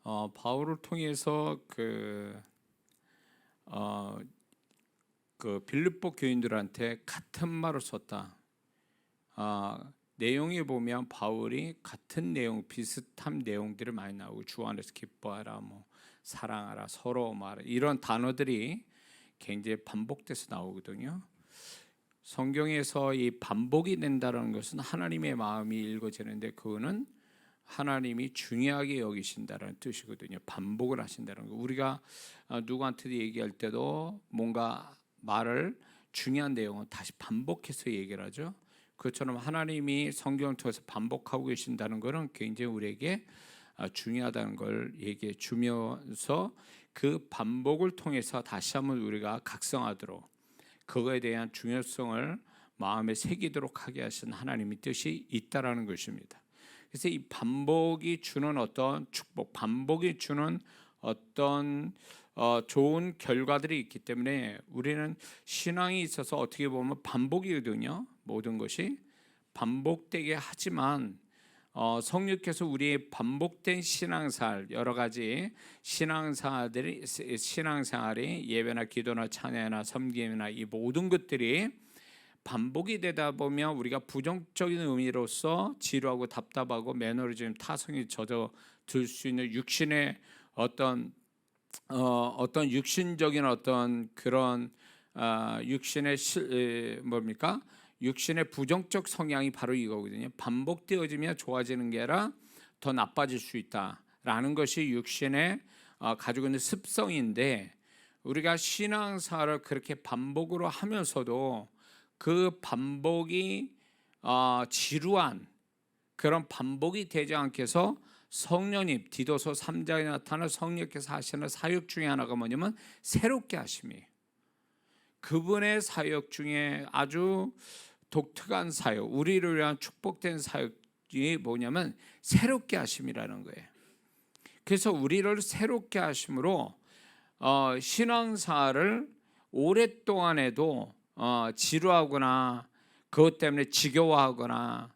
바울을 통해서 그 빌립보 교인들한테 같은 말을 썼다. 내용에 보면 바울이 같은 내용, 비슷한 내용들이 많이 나오고 주 안에서 기뻐하라, 뭐 사랑하라, 서로 말하라, 이런 단어들이 굉장히 반복돼서 나오거든요. 성경에서 이 반복이 된다는 것은 하나님의 마음이 읽어지는데 그거는 하나님이 중요하게 여기신다는 뜻이거든요. 반복을 하신다는 거. 우리가 누구한테도 얘기할 때도 뭔가 말을 중요한 내용은 다시 반복해서 얘기를 하죠. 그것처럼 하나님이 성경을 통해서 반복하고 계신다는 것은 굉장히 우리에게 중요하다는 걸 얘기해 주면서 그 반복을 통해서 다시 한번 우리가 각성하도록, 그거에 대한 중요성을 마음에 새기도록 하게 하신 하나님의 뜻이 있다라는 것입니다. 그래서 이 반복이 주는 어떤 축복, 반복이 주는 어떤 좋은 결과들이 있기 때문에 우리는 신앙이 있어서 어떻게 보면 반복이거든요. 모든 것이 반복되게 하지만 성령께서 우리의 반복된 신앙생활, 여러 가지 신앙생활이 예배나 기도나 찬양이나 섬김이나 이 모든 것들이 반복이 되다 보면 우리가 부정적인 의미로서 지루하고 답답하고 매너리즘, 타성이 젖어들 수 있는 육신의 어떤 육신적인 어떤 그런 육신의 육신의 부정적 성향이 바로 이거거든요. 반복되어지면 좋아지는 게 아니라 더 나빠질 수 있다라는 것이 육신의 가지고 있는 습성인데, 우리가 신앙생활을 그렇게 반복으로 하면서도 그 반복이 지루한 그런 반복이 되지 않게 해서 성령님, 디도서 3장에 나타나는 성령께서 하시는 사역 중에 하나가 뭐냐면 새롭게 하심이에요. 그분의 사역 중에 아주 독특한 사역, 우리를 위한 축복된 사역이 뭐냐면 새롭게 하심이라는 거예요. 그래서 우리를 새롭게 하심으로 신앙생활을 오랫동안 해도 지루하거나 그것 때문에 지겨워하거나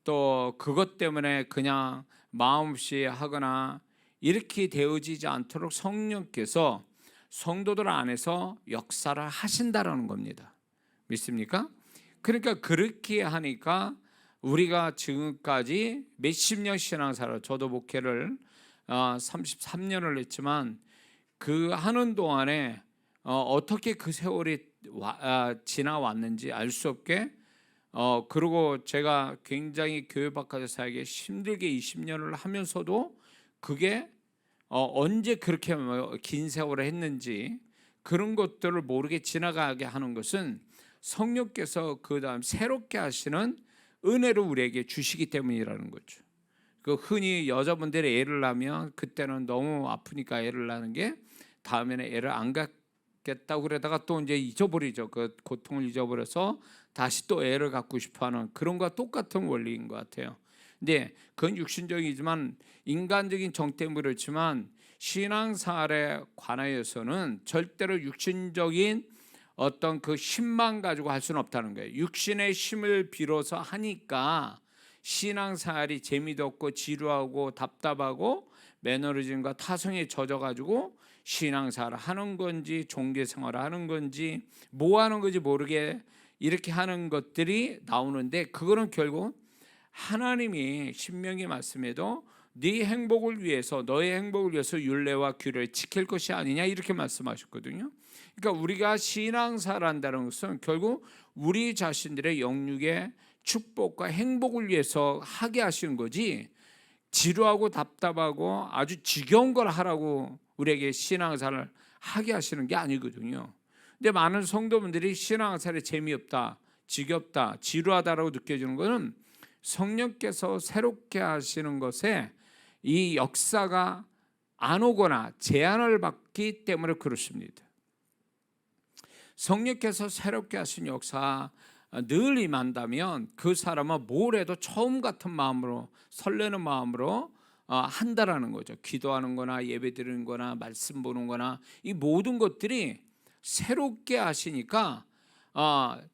또 그것 때문에 그냥 마음 없이 하거나 이렇게 되어지지 않도록 성령께서 성도들 안에서 역사를 하신다라는 겁니다. 믿습니까? 그러니까 그렇게 하니까 우리가 지금까지 몇십 년 신앙생활, 저도 목회를 33년을 했지만 그 하는 동안에 어떻게 그 세월이 지나왔는지 알 수 없게, 그리고 제가 굉장히 교회 바깥의 사역에 힘들게 20년을 하면서도 그게 언제 그렇게 긴 세월을 했는지 그런 것들을 모르게 지나가게 하는 것은 성령께서 그 다음 새롭게 하시는 은혜를 우리에게 주시기 때문이라는 거죠. 그 흔히 여자분들이 애를 낳으면 그때는 너무 아프니까 애를 낳는 게 다음에는 애를 안 갖겠다고 그러다가 또 이제 잊어버리죠. 그 고통을 잊어버려서 다시 또 애를 갖고 싶어하는 그런 거와 똑같은 원리인 것 같아요. 근데 그건 육신적이지만 인간적인 정 때문에 그렇지만 신앙생활에 관하여서는 절대로 육신적인 어떤 그 힘만 가지고 할 수는 없다는 거예요. 육신의 힘을 빌어서 하니까 신앙생활이 재미도 없고 지루하고 답답하고 매너리즘과 타성에 젖어가지고 신앙생활을 하는 건지 종교생활을 하는 건지 뭐 하는 건지 모르게 이렇게 하는 것들이 나오는데, 그거는 결국 하나님이 신명기 말씀에도 네 행복을 위해서, 너의 행복을 위해서 율례와 규례를 지킬 것이 아니냐 이렇게 말씀하셨거든요. 그러니까 우리가 신앙생활을 한다는 것은 결국 우리 자신들의 영육의 축복과 행복을 위해서 하게 하시는 거지, 지루하고 답답하고 아주 지겨운 걸 하라고 우리에게 신앙생활을 하게 하시는 게 아니거든요. 근데 많은 성도분들이 신앙생활이 재미없다, 지겹다, 지루하다라고 느껴지는 것은 성령께서 새롭게 하시는 것에 이 역사가 안 오거나 제한을 받기 때문에 그렇습니다. 성령께서 새롭게 하신 역사 늘 임한다면 그 사람은 뭘 해도 처음 같은 마음으로, 설레는 마음으로 한다라는 거죠. 기도하는 거나 예배 드리는 거나 말씀 보는 거나 이 모든 것들이 새롭게 하시니까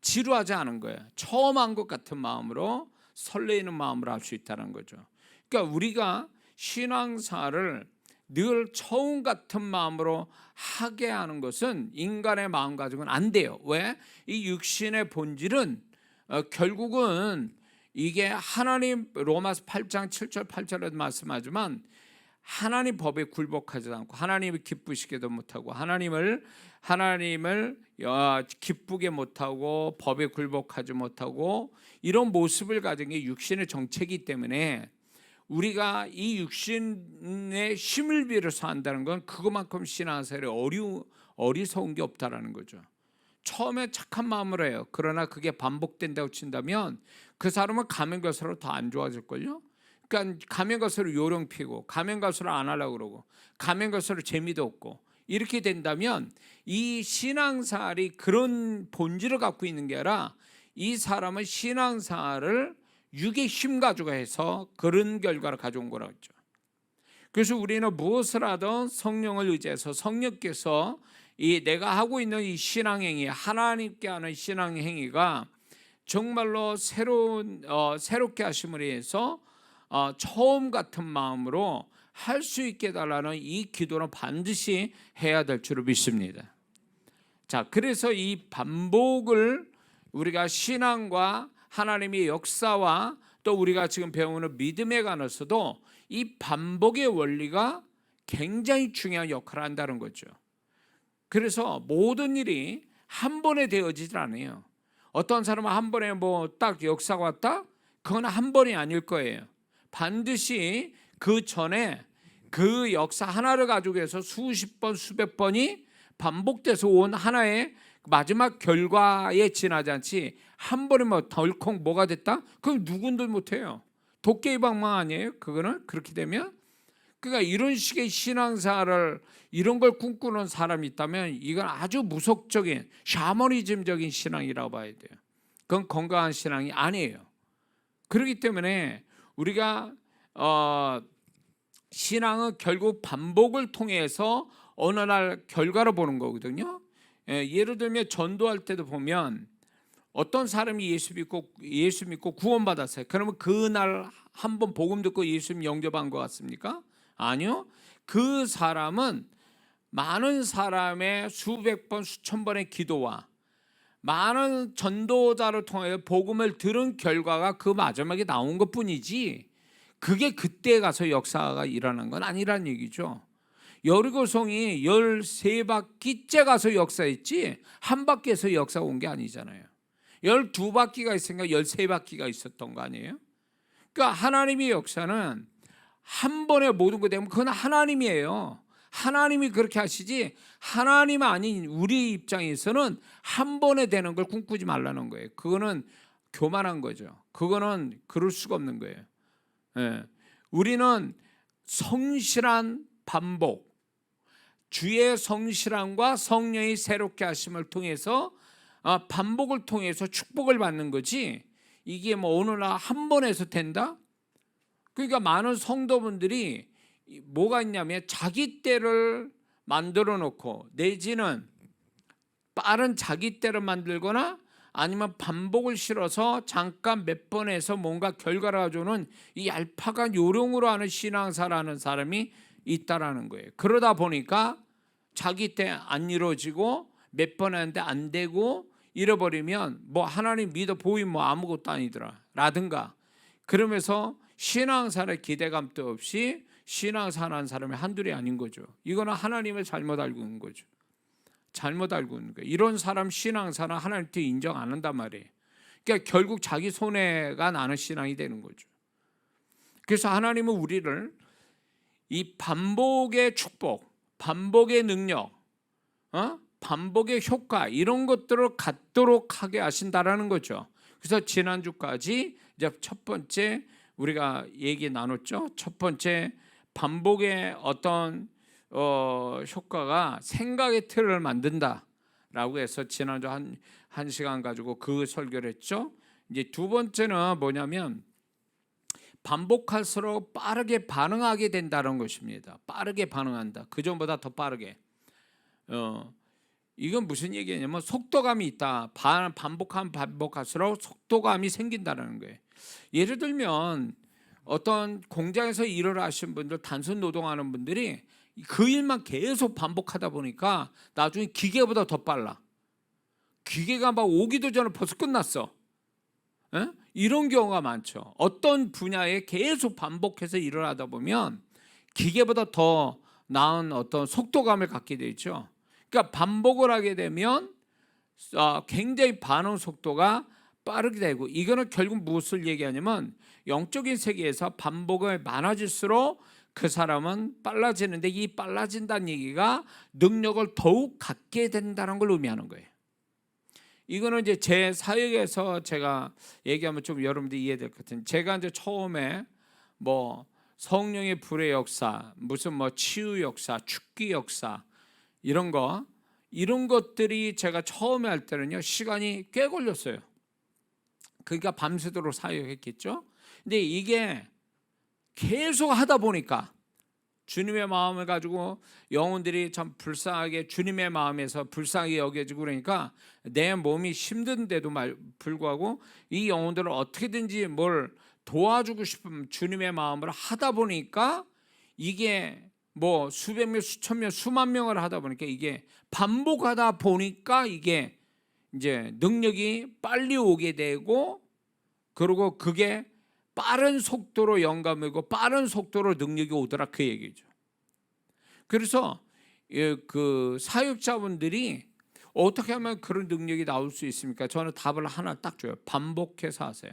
지루하지 않은 거예요. 처음 한 것 같은 마음으로, 설레이는 마음으로 할 수 있다는 거죠. 그러니까 우리가 신앙생활을 늘 처음 같은 마음으로 하게 하는 것은 인간의 마음 가지고는 안 돼요. 왜? 이 육신의 본질은 결국은 이게 하나님, 로마서 8장 7절 8절에도 말씀하지만 하나님 법에 굴복하지 않고 하나님을 기쁘시게도 못하고 하나님을 기쁘게 못하고 법에 굴복하지 못하고 이런 모습을 가진 게 육신의 정체이기 때문에 우리가 이 육신의 힘을 빌어서 한다는 건 그것만큼 신앙생활에 어리석은 게 없다라는 거죠. 처음에 착한 마음으로 해요. 그러나 그게 반복된다고 친다면 그 사람은 가면 갈수록 더 안 좋아질걸요. 그러니까 가면 갈수록 요령 피고 가면 갈수록 안 하려고 그러고 가면 갈수록 재미도 없고 이렇게 된다면 이 신앙생활이 그런 본질을 갖고 있는 게 아니라 이 사람은 신앙생활을 육의 힘 가지고 해서 그런 결과를 가져온 거라고 했죠. 그래서 우리는 무엇을 하든 성령을 의지해서 성령께서 이 내가 하고 있는 이 신앙행위, 하나님께 하는 신앙행위가 정말로 새롭게 하심을 위해서 처음 같은 마음으로 할 수 있게 해달라는 이 기도는 반드시 해야 될 줄을 믿습니다. 자, 그래서 이 반복을 우리가 신앙과 하나님의 역사와 또 우리가 지금 배우는 믿음에 관해서도 이 반복의 원리가 굉장히 중요한 역할을 한다는 거죠. 그래서 모든 일이 한 번에 되어지질 않아요. 어떤 사람은 한 번에 뭐 딱 역사가 왔다? 그건 한 번이 아닐 거예요. 반드시 그 전에 그 역사 하나를 가지고 해서 수십 번, 수백 번이 반복돼서 온 하나의 마지막 결과에 지나지 않지 한 번에 뭐 덜컥 뭐가 됐다? 그건 누군들 못해요. 도깨비 방망 아니에요? 그거는 그렇게 되면 그러니까 이런 식의 신앙생활을 이런 걸 꿈꾸는 사람이 있다면 이건 아주 무속적인 샤머니즘적인 신앙이라고 봐야 돼요. 그건 건강한 신앙이 아니에요. 그렇기 때문에 우리가 신앙은 결국 반복을 통해서 어느 날 결과를 보는 거거든요. 예를 들면 전도할 때도 보면 어떤 사람이 예수 믿고 구원받았어요. 그러면 그날 한번 복음 듣고 예수님 영접한 것 같습니까? 아니요. 그 사람은 많은 사람의 수백 번 수천 번의 기도와 많은 전도자를 통해 복음을 들은 결과가 그 마지막에 나온 것뿐이지 그게 그때 가서 역사가 일어난 건 아니란 얘기죠. 여리고성이 13바퀴째 가서 역사했지 한 바퀴에서 역사가 온 게 아니잖아요. 12바퀴가 있으니까 13바퀴가 있었던 거 아니에요? 그러니까 하나님의 역사는 한 번에 모든 거 되면 그건 하나님이에요. 하나님이 그렇게 하시지 하나님 아닌 우리 입장에서는 한 번에 되는 걸 꿈꾸지 말라는 거예요. 그거는 교만한 거죠. 그거는 그럴 수가 없는 거예요. 우리는 성실한 반복, 주의 성실함과 성령의 새롭게 하심을 통해서 반복을 통해서 축복을 받는 거지 이게 뭐 어느 날 한 번에서 된다? 그러니까 많은 성도분들이 뭐가 있냐면 자기 때를 만들어 놓고 내지는 빠른 자기 때를 만들거나 아니면 반복을 실어서 잠깐 몇 번 해서 뭔가 결과를 가져오는 이 얄팍한 요령으로 하는 신앙사라는 사람이 있다라는 거예요. 그러다 보니까 자기 때 안 이루어지고 몇 번 했는데 안 되고 잃어버리면 뭐 하나님 믿어 보이면 뭐 아무것도 아니더라 라든가 그러면서 신앙사의 기대감도 없이 신앙사하는 사람이 한둘이 아닌 거죠. 이거는 하나님을 잘못 알고 있는 거죠. 잘못 알고 있는 거예요. 이런 사람 신앙사는 하나님한테 인정 안 한단 말이에요. 그러니까 결국 자기 손해가 나는 신앙이 되는 거죠. 그래서 하나님은 우리를 이 반복의 축복, 반복의 능력, 반복의 효과 이런 것들을 갖도록 하게 하신다라는 거죠. 그래서 지난주까지 이제 첫 번째 우리가 얘기 나눴죠. 첫 번째 반복의 어떤 효과가 생각의 틀을 만든다라고 해서 지난주 한 시간 가지고 그 설교를 했죠. 이제 두 번째는 뭐냐면 반복할수록 빠르게 반응하게 된다는 것입니다. 빠르게 반응한다. 그 전보다 더 빠르게. 이건 무슨 얘기냐면 속도감이 있다. 반복할수록 속도감이 생긴다는 거예요. 예를 들면 어떤 공장에서 일을 하신 분들, 단순 노동하는 분들이 그 일만 계속 반복하다 보니까 나중에 기계보다 더 빨라. 기계가 막 오기도 전에 벌써 끝났어. 에? 이런 경우가 많죠. 어떤 분야에 계속 반복해서 일을 하다 보면 기계보다 더 나은 어떤 속도감을 갖게 되죠. 그러니까 반복을 하게 되면 굉장히 반응 속도가 빠르게 되고, 이거는 결국 무엇을 얘기하냐면 영적인 세계에서 반복이 많아질수록 그 사람은 빨라지는데, 이 빨라진다는 얘기가 능력을 더욱 갖게 된다는 걸 의미하는 거예요. 이거는 이제 제 사역에서 제가 얘기하면 좀 여러분들이 이해될 것 같은데, 제가 이제 처음에 뭐 성령의 불의 역사, 무슨 뭐 치유 역사, 축기 역사 이런 것들이 제가 처음에 할 때는요 시간이 꽤 걸렸어요. 그러니까 밤새도록 사역했겠죠. 근데 이게 계속 하다 보니까 주님의 마음을 가지고 영혼들이 참 불쌍하게, 주님의 마음에서 불쌍하게 여겨지고, 그러니까 내 몸이 힘든데도 불구하고 이 영혼들을 어떻게든지 뭘 도와주고 싶은 주님의 마음을 하다 보니까, 이게 뭐 수백 명, 수천 명, 수만 명을 하다 보니까, 이게 반복하다 보니까 이게 이제 능력이 빨리 오게 되고, 그리고 그게 빠른 속도로 영감이고 빠른 속도로 능력이 오더라, 그 얘기죠. 그래서 그 사역자분들이 어떻게 하면 그런 능력이 나올 수 있습니까? 저는 답을 하나 딱 줘요. 반복해서 하세요.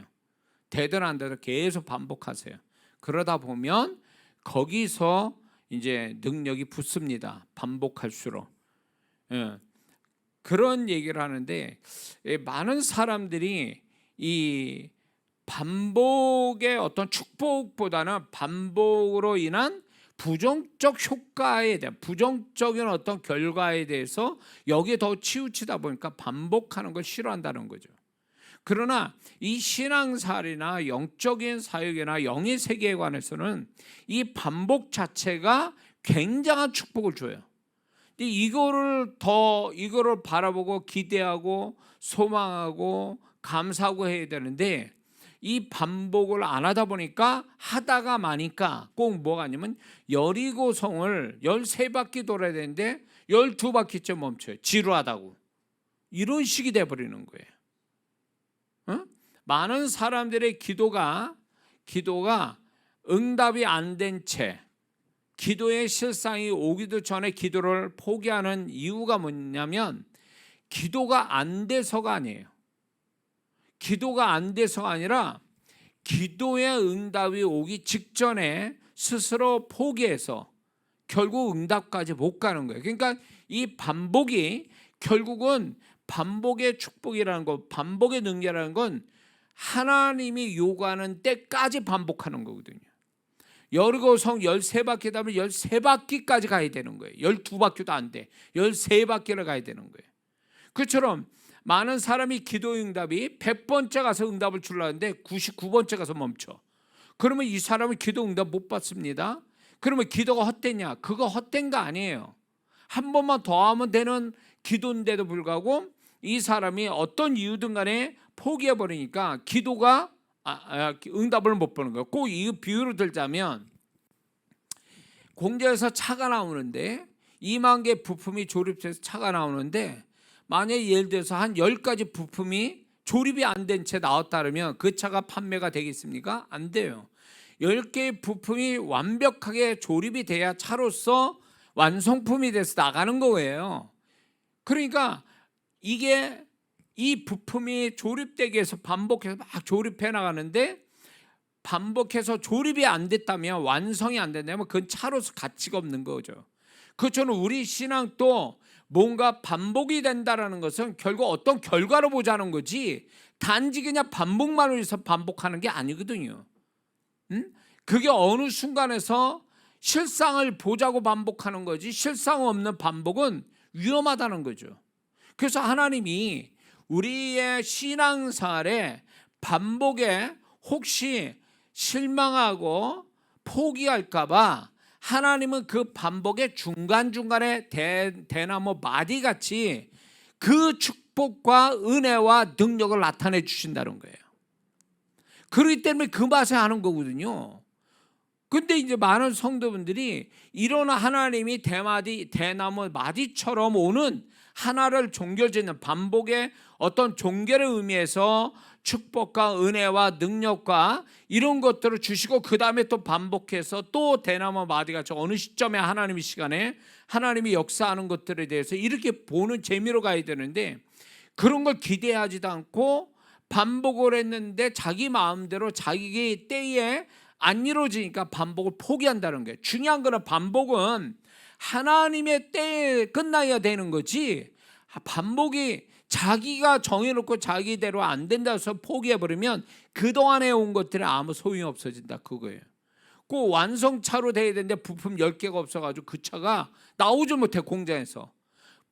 되든 안 되든 계속 반복하세요. 그러다 보면 거기서 이제 능력이 붙습니다. 반복할수록. 그런 얘기를 하는데, 많은 사람들이 이 반복의 어떤 축복보다는 반복으로 인한 부정적 효과에 대한, 부정적인 어떤 결과에 대해서 여기에 더 치우치다 보니까 반복하는 걸 싫어한다는 거죠. 그러나 이 신앙생활이나 영적인 사역이나 영의 세계에 관해서는 이 반복 자체가 굉장한 축복을 줘요. 근데 이거를 바라보고 기대하고 소망하고 감사하고 해야 되는데, 이 반복을 안 하다 보니까, 하다가 마니까 꼭 뭐가 아니면 여리고성을 13바퀴 돌아야 되는데 12바퀴쯤 멈춰요. 지루하다고. 이런 식이 돼버리는 거예요. 많은 사람들의 기도가 응답이 안 된 채, 기도의 실상이 오기도 전에 기도를 포기하는 이유가 뭐냐면, 기도가 안 돼서가 아니에요. 기도가 안 돼서가 아니라 기도의 응답이 오기 직전에 스스로 포기해서 결국 응답까지 못 가는 거예요. 그러니까 이 반복이 결국은, 반복의 축복이라는 것, 반복의 능력이라는 건 하나님이 요구하는 때까지 반복하는 거거든요. 여리고성 13바퀴 하면 13바퀴까지 가야 되는 거예요. 12바퀴도 안 돼. 13바퀴를 가야 되는 거예요. 그처럼 많은 사람이 기도 응답이 100번째 가서 응답을 주려는데 99번째 가서 멈춰. 그러면 이 사람은 기도 응답 못 받습니다. 그러면 기도가 헛되냐? 그거 헛된 거 아니에요. 한 번만 더 하면 되는 기도인데도 불구하고 이 사람이 어떤 이유든 간에 포기해버리니까 기도가 응답을 못 보는 거예요. 꼭 이 비유를 들자면, 공장에서 차가 나오는데 2만 개 부품이 조립돼서 차가 나오는데, 만약에 예를 들어서 한 10가지 부품이 조립이 안 된 채 나왔다 그러면 그 차가 판매가 되겠습니까? 안 돼요. 10개의 부품이 완벽하게 조립이 돼야 차로서 완성품이 돼서 나가는 거예요. 그러니까 이게 이 부품이 조립되기 위해서 반복해서 막 조립해 나가는데, 반복해서 조립이 안 됐다면, 완성이 안 된다면 그건 차로서 가치가 없는 거죠. 그처럼 우리 신앙도 뭔가 반복이 된다는 것은 결국 어떤 결과로 보자는 거지, 단지 그냥 반복만을 위해서 반복하는 게 아니거든요. 그게 어느 순간에서 실상을 보자고 반복하는 거지, 실상 없는 반복은 위험하다는 거죠. 그래서 하나님이 우리의 신앙생활에 반복에 혹시 실망하고 포기할까 봐 하나님은 그 반복의 중간중간에 대나무 마디같이 그 축복과 은혜와 능력을 나타내 주신다는 거예요. 그렇기 때문에 그 맛에 하는 거거든요. 근데 이제 많은 성도분들이 이런 하나님이 대나무 마디처럼 오는 하나를 종결짓는 반복의 어떤 종결의 의미에서 축복과 은혜와 능력과 이런 것들을 주시고 그 다음에 또 반복해서 또 대나무 마디같이 어느 시점에 하나님의 시간에 하나님이 역사하는 것들에 대해서 이렇게 보는 재미로 가야 되는데, 그런 걸 기대하지도 않고 반복을 했는데 자기 마음대로 자기 때에 안 이루어지니까 반복을 포기한다는 거예요. 중요한 거는 반복은 하나님의 때에 끝나야 되는 거지, 반복이 자기가 정해놓고 자기대로 안 된다 해서 포기해버리면 그동안에 온 것들이 아무 소용이 없어진다, 그거예요. 그 완성차로 돼야 되는데 부품 10개가 없어가지고 그 차가 나오지 못해. 공장에서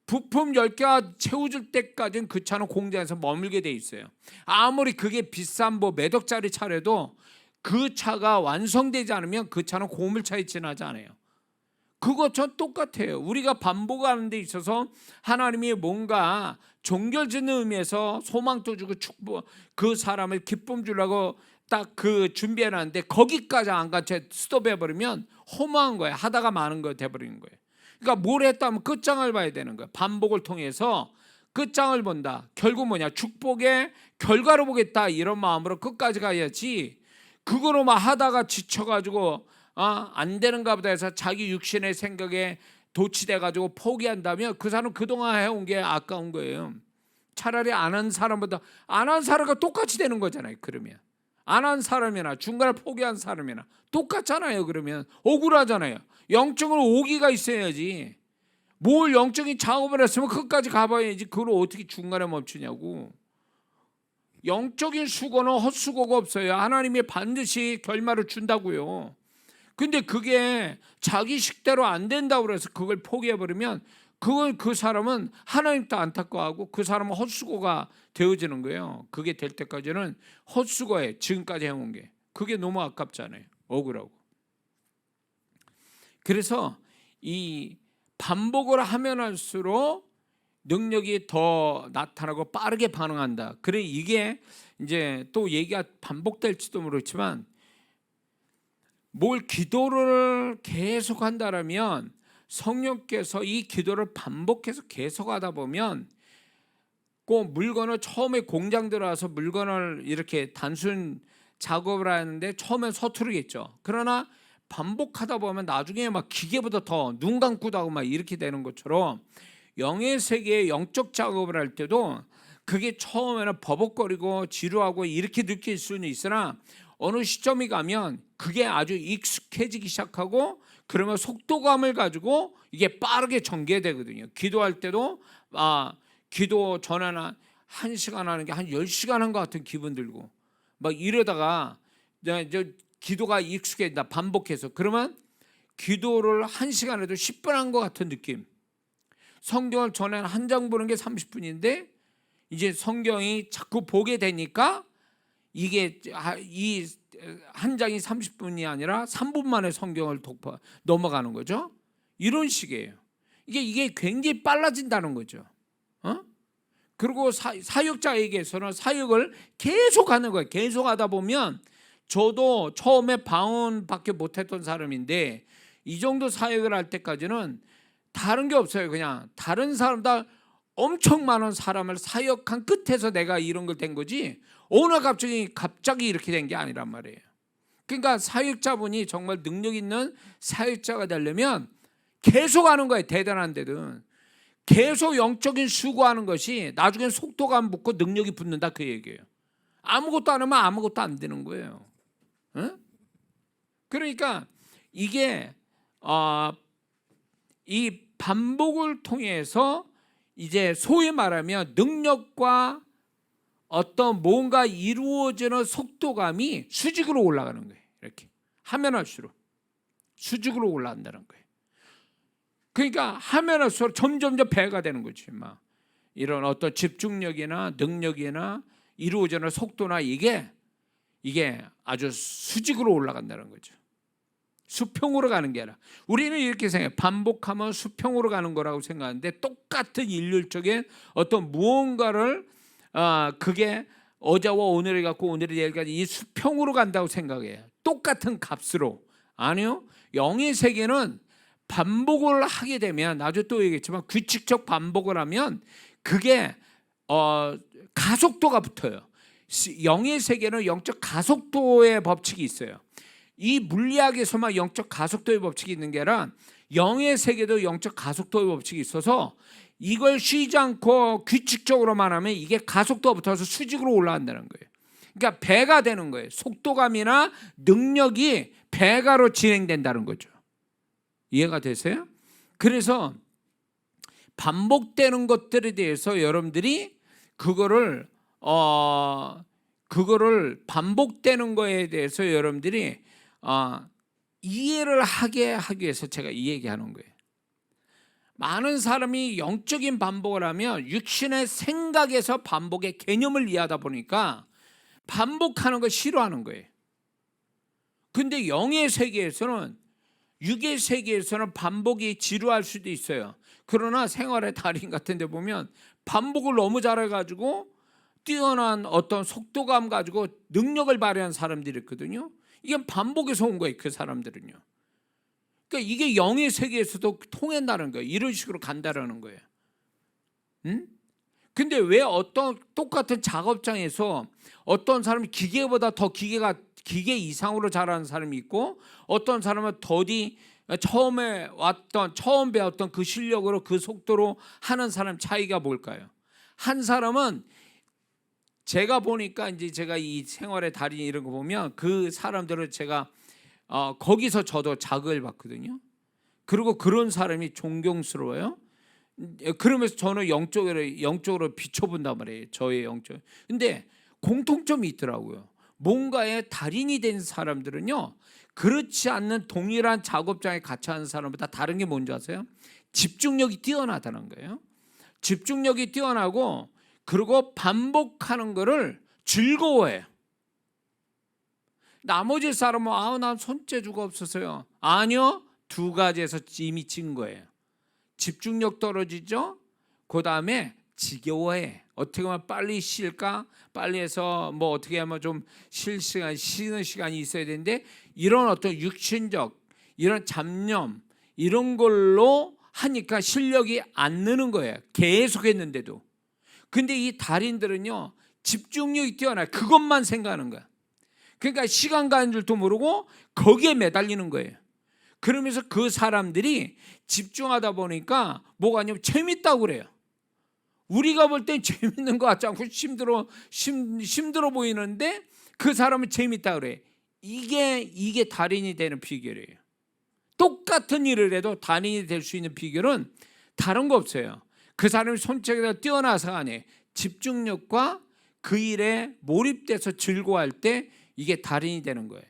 부품 10개가 채워질 때까지는 그 차는 공장에서 머물게 돼 있어요. 아무리 그게 비싼 몇 억짜리 차라도 그 차가 완성되지 않으면 그 차는 고물차에 지나지 않아요. 그것처럼 똑같아요. 우리가 반복하는 데 있어서 하나님이 뭔가 종결짓는 의미에서 소망도 주고 축복, 그 사람을 기쁨 주려고 딱 그 준비해놨는데 거기까지 안 간 채 스톱해버리면 허무한 거예요. 하다가 마는 거 돼버리는 거예요. 그러니까 뭘 했다면 끝장을 봐야 되는 거예요. 반복을 통해서 끝장을 본다. 결국 뭐냐, 축복의 결과를 보겠다, 이런 마음으로 끝까지 가야지, 그거로 막 하다가 지쳐가지고 안 되는가 보다 해서 자기 육신의 생각에 도취돼가지고 포기한다면 그 사람은 그동안 해온 게 아까운 거예요. 차라리 안 한 사람보다, 안 한 사람과 똑같이 되는 거잖아요. 그러면 안 한 사람이나 중간에 포기한 사람이나 똑같잖아요. 그러면 억울하잖아요. 영적으로 오기가 있어야지. 뭘 영적인 작업을 했으면 끝까지 가봐야지, 그걸 어떻게 중간에 멈추냐고. 영적인 수고는 헛수고가 없어요. 하나님이 반드시 결말을 준다고요. 근데 그게 자기 식대로 안 된다고 해서 그걸 포기해버리면 그건 그 사람은 하나님도 안타까워하고 그 사람은 헛수고가 되어지는 거예요. 그게 될 때까지는 헛수고에 지금까지 해온 게, 그게 너무 아깝잖아요. 억울하고. 그래서 이 반복을 하면 할수록 능력이 더 나타나고 빠르게 반응한다. 그래, 이게 이제 또 얘기가 반복될지도 모르지만, 뭘 기도를 계속 한다라면 성령께서 이 기도를 반복해서 계속하다 보면 꼭 물건을 처음에 공장 들어와서 물건을 이렇게 단순 작업을 하는데 처음엔 서투르겠죠. 그러나 반복하다 보면 나중에 막 기계보다 더 눈 감고도 하고 막 이렇게 되는 것처럼 영의 세계의 영적 작업을 할 때도 그게 처음에는 버벅거리고 지루하고 이렇게 느낄 수는 있으나 어느 시점이 가면 그게 아주 익숙해지기 시작하고, 그러면 속도감을 가지고 이게 빠르게 전개되거든요. 기도할 때도 기도 전에는 1시간 하는 게 한 10시간 한 것 같은 기분 들고 막 이러다가 기도가 익숙해진다, 반복해서. 그러면 기도를 1시간 해도 10분 한 것 같은 느낌. 성경을 전에는 한 장 보는 게 30분인데 이제 성경이 자꾸 보게 되니까 이게 이 한 장이 30분이 아니라 3분 만에 성경을 넘어가는 거죠. 이런 식이에요. 이게 굉장히 빨라진다는 거죠. 그리고 사역자에게서는 사역을 계속하는 거예요. 계속하다 보면, 저도 처음에 방언밖에 못했던 사람인데 이 정도 사역을 할 때까지는 다른 게 없어요. 그냥 다른 사람들 엄청 많은 사람을 사역한 끝에서 내가 이런 걸 된 거지, 어느 갑자기 이렇게 된 게 아니란 말이에요. 그러니까 사역자분이 정말 능력 있는 사역자가 되려면 계속 하는 거예요. 대단한 데든 계속 영적인 수고하는 것이 나중엔 속도가 안 붙고 능력이 붙는다, 그 얘기예요. 아무것도 안 하면 아무것도 안 되는 거예요. 그러니까 이게 이 반복을 통해서 이제 소위 말하면 능력과 어떤 뭔가 이루어지는 속도감이 수직으로 올라가는 거예요. 이렇게 하면 할수록 수직으로 올라간다는 거예요. 그러니까 하면 할수록 점점 배가 되는 거지. 막 이런 어떤 집중력이나 능력이나 이루어지는 속도나 이게 아주 수직으로 올라간다는 거죠. 수평으로 가는 게 아니라, 우리는 이렇게 생각해요. 반복하면 수평으로 가는 거라고 생각하는데, 똑같은 일률적인 어떤 무언가를 그게 어제와 오늘이 같고 오늘이 내일까지 이 수평으로 간다고 생각해요. 똑같은 값으로 아니요. 영의 세계는 반복을 하게 되면, 나중에 또 얘기했지만 규칙적 반복을 하면 그게 가속도가 붙어요. 영의 세계는 영적 가속도의 법칙이 있어요. 이 물리학에서만 영적 가속도의 법칙이 있는 게 아니라 영의 세계도 영적 가속도의 법칙이 있어서 이걸 쉬지 않고 규칙적으로만 하면 이게 가속도가 붙어서 수직으로 올라간다는 거예요. 그러니까 배가 되는 거예요. 속도감이나 능력이 배가로 진행된다는 거죠. 이해가 되세요? 그래서 반복되는 것들에 대해서 여러분들이 그거를 반복되는 거에 대해서 여러분들이 이해를 하게 하기 위해서 제가 이 얘기하는 거예요. 많은 사람이 영적인 반복을 하면 육신의 생각에서 반복의 개념을 이해하다 보니까 반복하는 걸 싫어하는 거예요. 근데 영의 세계에서는, 육의 세계에서는 반복이 지루할 수도 있어요. 그러나 생활의 달인 같은 데 보면 반복을 너무 잘해가지고 뛰어난 어떤 속도감 가지고 능력을 발휘한 사람들이 있거든요. 이게 반복에서 온 거예요. 그 사람들은요. 그러니까 이게 영의 세계에서도 통한다는 거예요. 이런 식으로 간다라는 거예요. 근데 왜 어떤 똑같은 작업장에서 어떤 사람이 기계보다 더 기계 이상으로 잘하는 사람이 있고, 어떤 사람은 더디 처음 배웠던 그 실력으로 그 속도로 하는 사람 차이가 뭘까요? 한 사람은 제가 보니까 이제 제가 이 생활의 달인 이런 거 보면 그 사람들을 제가 거기서 저도 자극을 받거든요. 그리고 그런 사람이 존경스러워요. 그러면서 저는 영적으로 비춰본단 말이에요. 저의 영적. 근데 공통점이 있더라고요. 뭔가의 달인이 된 사람들은요, 그렇지 않는 동일한 작업장에 같이 하는 사람보다 다른 게 뭔지 아세요? 집중력이 뛰어나다는 거예요. 집중력이 뛰어나고, 그리고 반복하는 거를 즐거워해요. 나머지 사람은 난 손재주가 없어서요. 아니요, 두 가지에서 이미 찐 거예요. 집중력 떨어지죠. 그 다음에 지겨워해. 어떻게 하면 빨리 쉴까? 빨리 해서 뭐 어떻게 하면 좀 쉬는 시간이 있어야 되는데, 이런 어떤 육신적 이런 잡념 이런 걸로 하니까 실력이 안 느는 거예요. 계속 했는데도. 근데 이 달인들은요, 집중력이 뛰어나요. 그것만 생각하는 거야. 그러니까 시간 가는 줄도 모르고 거기에 매달리는 거예요. 그러면서 그 사람들이 집중하다 보니까 뭐가 아니면 재밌다고 그래요. 우리가 볼 땐 재밌는 것 같지 않고 힘들어 보이는데 그 사람은 재밌다고 그래. 이게 달인이 되는 비결이에요. 똑같은 일을 해도 달인이 될 수 있는 비결은 다른 거 없어요. 그 사람이 손책에서 뛰어나서 안에 집중력과 그 일에 몰입돼서 즐거워할 때 이게 달인이 되는 거예요.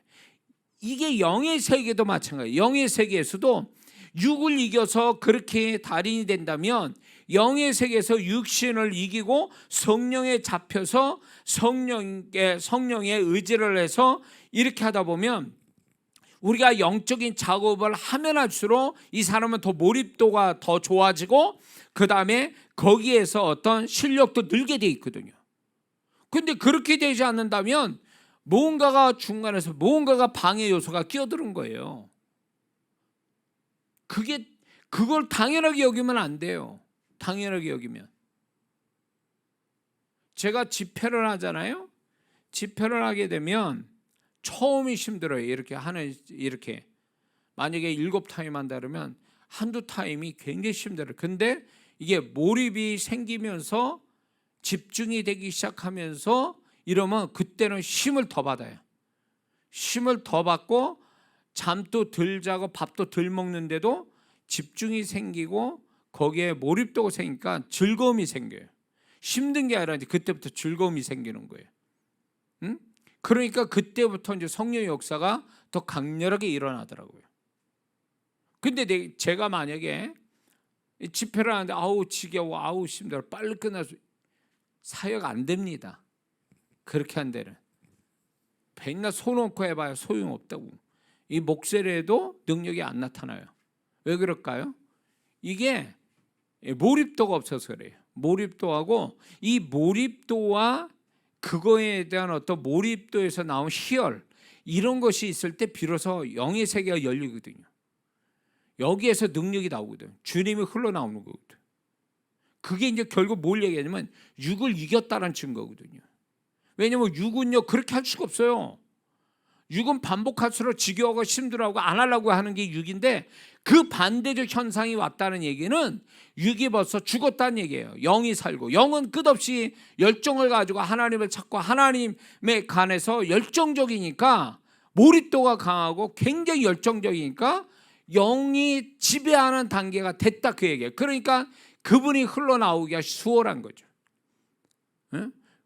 이게 영의 세계도 마찬가지예요. 영의 세계에서도 육을 이겨서 그렇게 달인이 된다면, 영의 세계에서 육신을 이기고 성령에 잡혀서 성령의 의지를 해서 이렇게 하다 보면, 우리가 영적인 작업을 하면 할수록 이 사람은 더 몰입도가 더 좋아지고, 그 다음에 거기에서 어떤 실력도 늘게 돼 있거든요. 근데 그렇게 되지 않는다면 무언가가 중간에서 무언가가 방해 요소가 끼어드는 거예요. 그걸 당연하게 여기면 안 돼요. 당연하게 여기면. 제가 집회를 하잖아요. 집회를 하게 되면 처음이 힘들어요. 이렇게 만약에 7타임 한다 그러면 한두 타임이 굉장히 힘들어요. 근데 이게 몰입이 생기면서 집중이 되기 시작하면서 이러면 그때는 힘을 더 받아요. 힘을 더 받고 잠도 덜 자고 밥도 덜 먹는데도 집중이 생기고 거기에 몰입도가 생기니까 즐거움이 생겨요. 힘든 게 아니라 이제 그때부터 즐거움이 생기는 거예요. 그러니까 그때부터 이제 성령의 역사가 더 강렬하게 일어나더라고요. 근데 제가 만약에 집회를 하는데 지겨워, 힘들어, 빨리 끝나서 사역 안 됩니다. 그렇게 한 데는 백날 손놓고 해봐야 소용없다고. 이 목소리에도 능력이 안 나타나요. 왜 그럴까요? 이게 몰입도가 없어서 그래요. 몰입도하고 이 몰입도와 그거에 대한 어떤 몰입도에서 나온 희열, 이런 것이 있을 때 비로소 영의 세계가 열리거든요. 여기에서 능력이 나오거든. 주님이 흘러나오는 거거든. 그게 이제 결국 뭘 얘기하냐면 육을 이겼다는 증거거든요. 왜냐하면 육은요 그렇게 할 수가 없어요. 육은 반복할수록 지겨워하고 힘들어하고 안 하려고 하는 게 육인데, 그 반대적 현상이 왔다는 얘기는 육이 벌써 죽었다는 얘기예요. 영이 살고, 영은 끝없이 열정을 가지고 하나님을 찾고 하나님에 관해서 열정적이니까, 몰입도가 강하고 굉장히 열정적이니까 영이 지배하는 단계가 됐다, 그 얘기예요. 그러니까 그분이 흘러나오기가 수월한 거죠.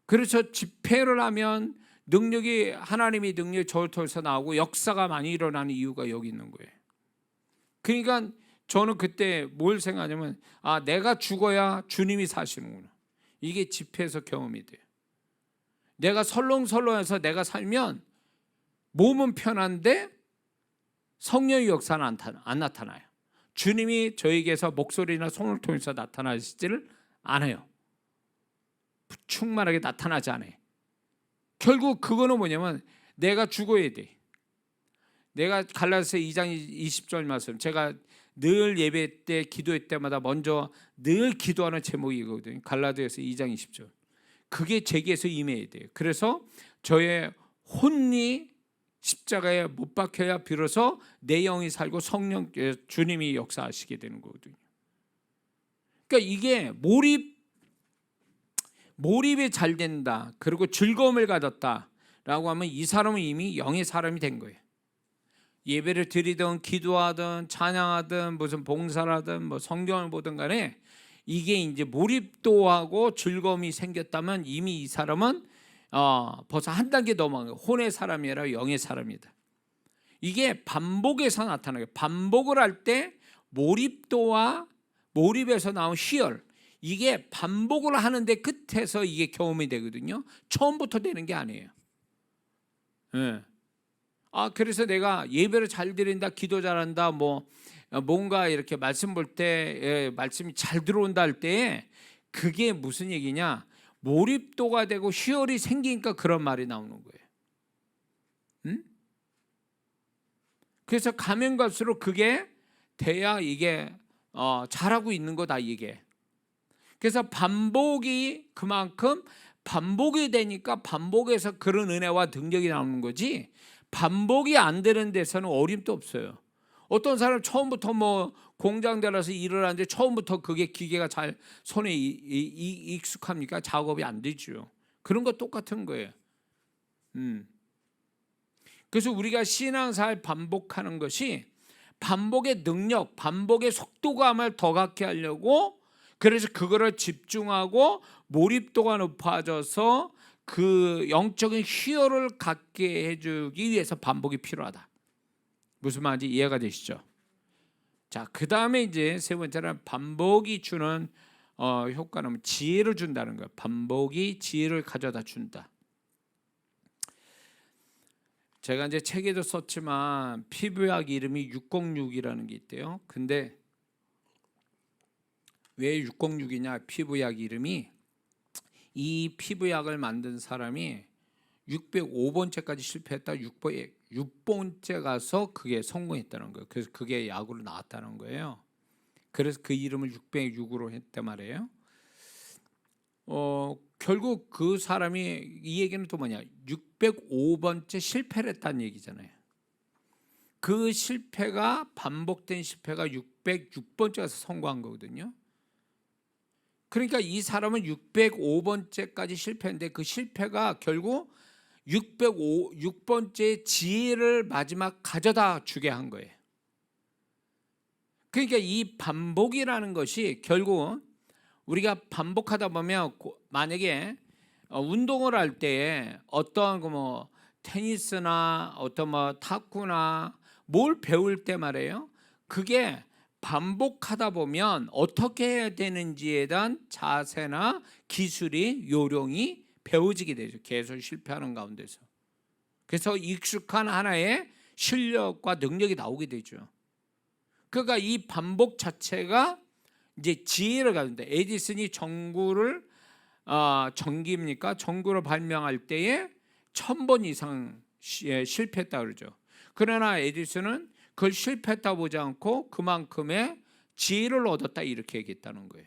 그래서 집회를 하면 능력이, 하나님의 능력이 저를 통해서 나오고 역사가 많이 일어나는 이유가 여기 있는 거예요. 그러니까 저는 그때 뭘 생각하냐면, 내가 죽어야 주님이 사시는구나. 이게 집회에서 경험이 돼요. 내가 설렁설렁해서 내가 살면 몸은 편한데 성령의 역사는 안 나타나요. 주님이 저에게서 목소리나 손을 통해서 나타나시지를 않아요. 충만하게 나타나지 않아요. 결국 그거는 뭐냐면 내가 죽어야 돼. 내가 갈라디아서 2장 20절 말씀, 제가 늘 예배 때 기도회 때마다 먼저 늘 기도하는 제목이거든요. 갈라디아서 2장 20절. 그게 제게서 임해야 돼요. 그래서 저의 혼이 십자가에 못 박혀야 비로소 내 영이 살고 성령, 주님이 역사하시게 되는 거거든요. 그러니까 이게 몰입이 잘 된다, 그리고 즐거움을 가졌다라고 하면 이 사람은 이미 영의 사람이 된 거예요. 예배를 드리든 기도하든 찬양하든 무슨 봉사를 하든 뭐 성경을 보든 간에 이게 이제 몰입도하고 즐거움이 생겼다면 이미 이 사람은 벌써 한 단계 넘어간 거예요. 혼의 사람이 아니라 영의 사람이다. 이게 반복에서 나타나요. 반복을 할 때 몰입도와 몰입에서 나온 희열, 이게 반복을 하는데 끝에서 이게 경험이 되거든요. 처음부터 되는 게 아니에요. 네. 그래서 내가 예배를 잘 드린다, 기도 잘한다, 뭔가 이렇게 말씀 볼 때 말씀이 잘 들어온다 할 때 그게 무슨 얘기냐? 몰입도가 되고 희열이 생기니까 그런 말이 나오는 거예요. 응? 그래서 가면 갈수록 그게 돼야 이게 잘하고 있는 거다, 이게. 그래서 반복이 그만큼 반복이 되니까 반복에서 그런 은혜와 능력이 나오는 거지, 반복이 안 되는 데서는 어림도 없어요. 어떤 사람 처음부터 공장 들어서 일을 하는데 처음부터 그게 기계가 잘 손에 익숙합니까? 작업이 안 되죠. 그런 거 똑같은 거예요. 그래서 우리가 신앙생활 반복하는 것이 반복의 능력, 반복의 속도감을 더 갖게 하려고, 그래서 그거를 집중하고 몰입도가 높아져서 그 영적인 희열을 갖게 해주기 위해서 반복이 필요하다. 무슨 말인지 이해가 되시죠? 자, 그 다음에 이제 세 번째는 반복이 주는 효과는 지혜를 준다는 거예요. 반복이 지혜를 가져다 준다. 제가 이제 책에도 썼지만 피부약 이름이 606이라는 게 있대요. 근데 왜 606이냐? 피부약 이름이, 이 피부약을 만든 사람이 605번째까지 실패했다. 6번째 가서 그게 성공했다는 거예요. 그래서 그게 약으로 나왔다는 거예요. 그래서 그 이름을 606으로 했단 말이에요. 결국 그 사람이, 이 얘기는 또 뭐냐? 605번째 실패를 했다는 얘기잖아요. 그 실패가, 반복된 실패가 606번째 가서 성공한 거거든요. 그러니까 이 사람은 605번째까지 실패했는데 그 실패가 결국 606번째 지혜를 마지막 가져다 주게 한 거예요. 그러니까 이 반복이라는 것이 결국 우리가 반복하다 보면, 만약에 운동을 할 때 어떤 테니스나 어떤 탁구나 뭘 배울 때 말이에요, 그게 반복하다 보면 어떻게 해야 되는지에 대한 자세나 기술이, 요령이 배워지게 되죠. 계속 실패하는 가운데서. 그래서 익숙한 하나의 실력과 능력이 나오게 되죠. 그러니까 이 반복 자체가 이제 지혜를 가진다. 에디슨이 전기입니까? 전구를 발명할 때에 1000번 이상 실패했다 그러죠. 그러나 에디슨은 그걸 실패했다 보지 않고 그만큼의 지혜를 얻었다 이렇게 얘기했다는 거예요.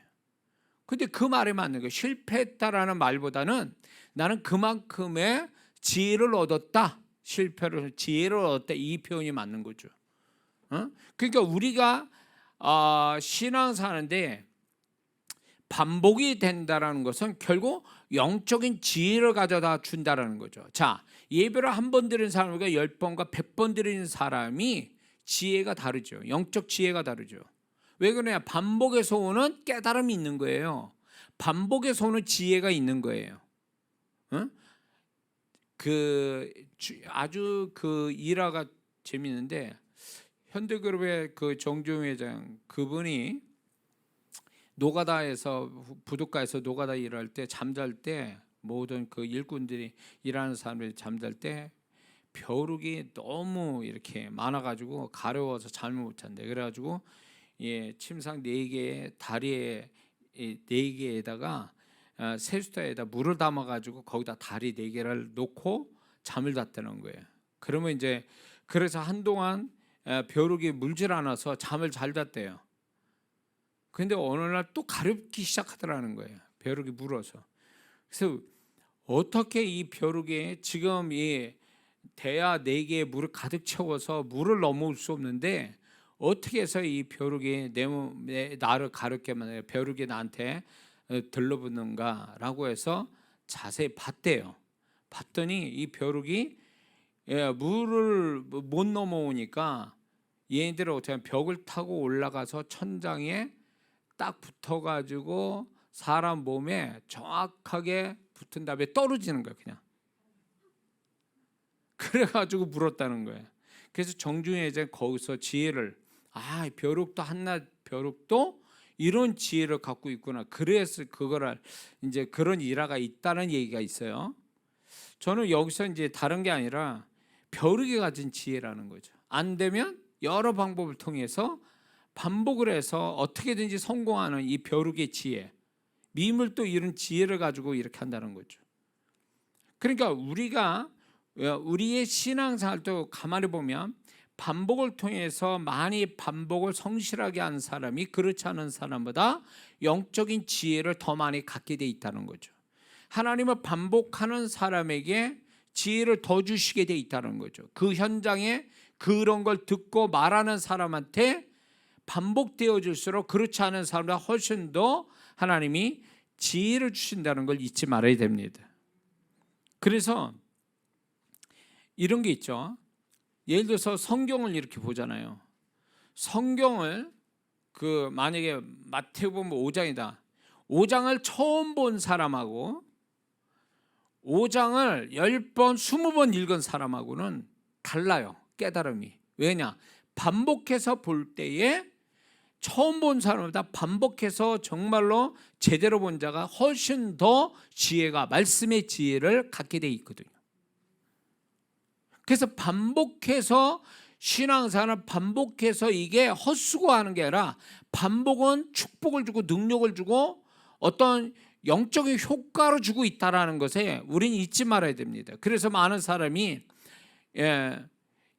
근데 그 말이 맞는 거예요. 실패했다라는 말보다는 나는 그만큼의 지혜를 얻었다. 실패를 지혜를 얻었다 이 표현이 맞는 거죠. 그러니까 우리가 신앙사는데 반복이 된다라는 것은 결국 영적인 지혜를 가져다 준다라는 거죠. 자, 예배를 한 번 드리는 사람과 10번과 100번 드리는 사람이 지혜가 다르죠. 영적 지혜가 다르죠. 왜 그러냐? 반복에서 오는 깨달음이 있는 거예요. 반복에서 오는 지혜가 있는 거예요. 아주 그 일화가 재밌는데 현대그룹의 그 정주영 회장 그분이 노가다에서 부둣가에서 노가다 일할 때 잠잘 때 모든 그 일꾼들이 일하는 사람들이 잠잘 때 벼룩이 너무 이렇게 많아가지고 가려워서 잠을 못 잔대. 그래가지고 침상 4개에 다리에 4개에다가 세숫대에다 물을 담아가지고 거기다 다리 4개를 놓고 잠을 잤다는 거예요. 그러면 이제 그래서 한동안 벼룩이 물질 않아서 잠을 잘 잤대요. 근데 어느 날 또 가렵기 시작하더라는 거예요. 벼룩이 물어서. 그래서 어떻게 이 벼룩에 지금 이 대야 4개의 물을 가득 채워서 물을 넘어올 수 없는데 어떻게 해서 이 벼룩이 나를 가렵게 만들어 벼룩이 나한테 들러붙는가라고 해서 자세히 봤대요. 봤더니 이 벼룩이 물을 못 넘어오니까 얘네들은 어떻게 하면 벽을 타고 올라가서 천장에 딱 붙어가지고 사람 몸에 정확하게 붙은 다음에 떨어지는 거예요. 그냥. 그래가지고 물었다는 거예요. 그래서 정중의 이제 거기서 지혜를 벼룩도 한낱 벼룩도 이런 지혜를 갖고 있구나. 그래서 그거를 이제 그런 일화가 있다는 얘기가 있어요. 저는 여기서 이제 다른 게 아니라 벼룩이 가진 지혜라는 거죠. 안 되면 여러 방법을 통해서 반복을 해서 어떻게든지 성공하는 이 벼룩의 지혜, 미물도 이런 지혜를 가지고 이렇게 한다는 거죠. 그러니까 우리의 신앙생활도 가만히 보면 반복을 통해서 많이 반복을 성실하게 하는 사람이 그렇지 않은 사람보다 영적인 지혜를 더 많이 갖게 돼 있다는 거죠. 하나님을 반복하는 사람에게 지혜를 더 주시게 돼 있다는 거죠. 그 현장에 그런 걸 듣고 말하는 사람한테 반복되어질수록 그렇지 않은 사람보다 훨씬 더 하나님이 지혜를 주신다는 걸 잊지 말아야 됩니다. 그래서 이런 게 있죠. 예를 들어서 성경을 이렇게 보잖아요. 성경을 만약에 마태복음 5장이다. 5장을 처음 본 사람하고 5장을 10번, 20번 읽은 사람하고는 달라요. 깨달음이. 왜냐? 반복해서 볼 때에 처음 본 사람보다 반복해서 정말로 제대로 본 자가 훨씬 더 지혜가 말씀의 지혜를 갖게 돼 있거든요. 그래서 반복해서 신앙생활은 반복해서 이게 헛수고하는 게 아니라 반복은 축복을 주고 능력을 주고 어떤 영적인 효과를 주고 있다는 것에 우리는 잊지 말아야 됩니다. 그래서 많은 사람이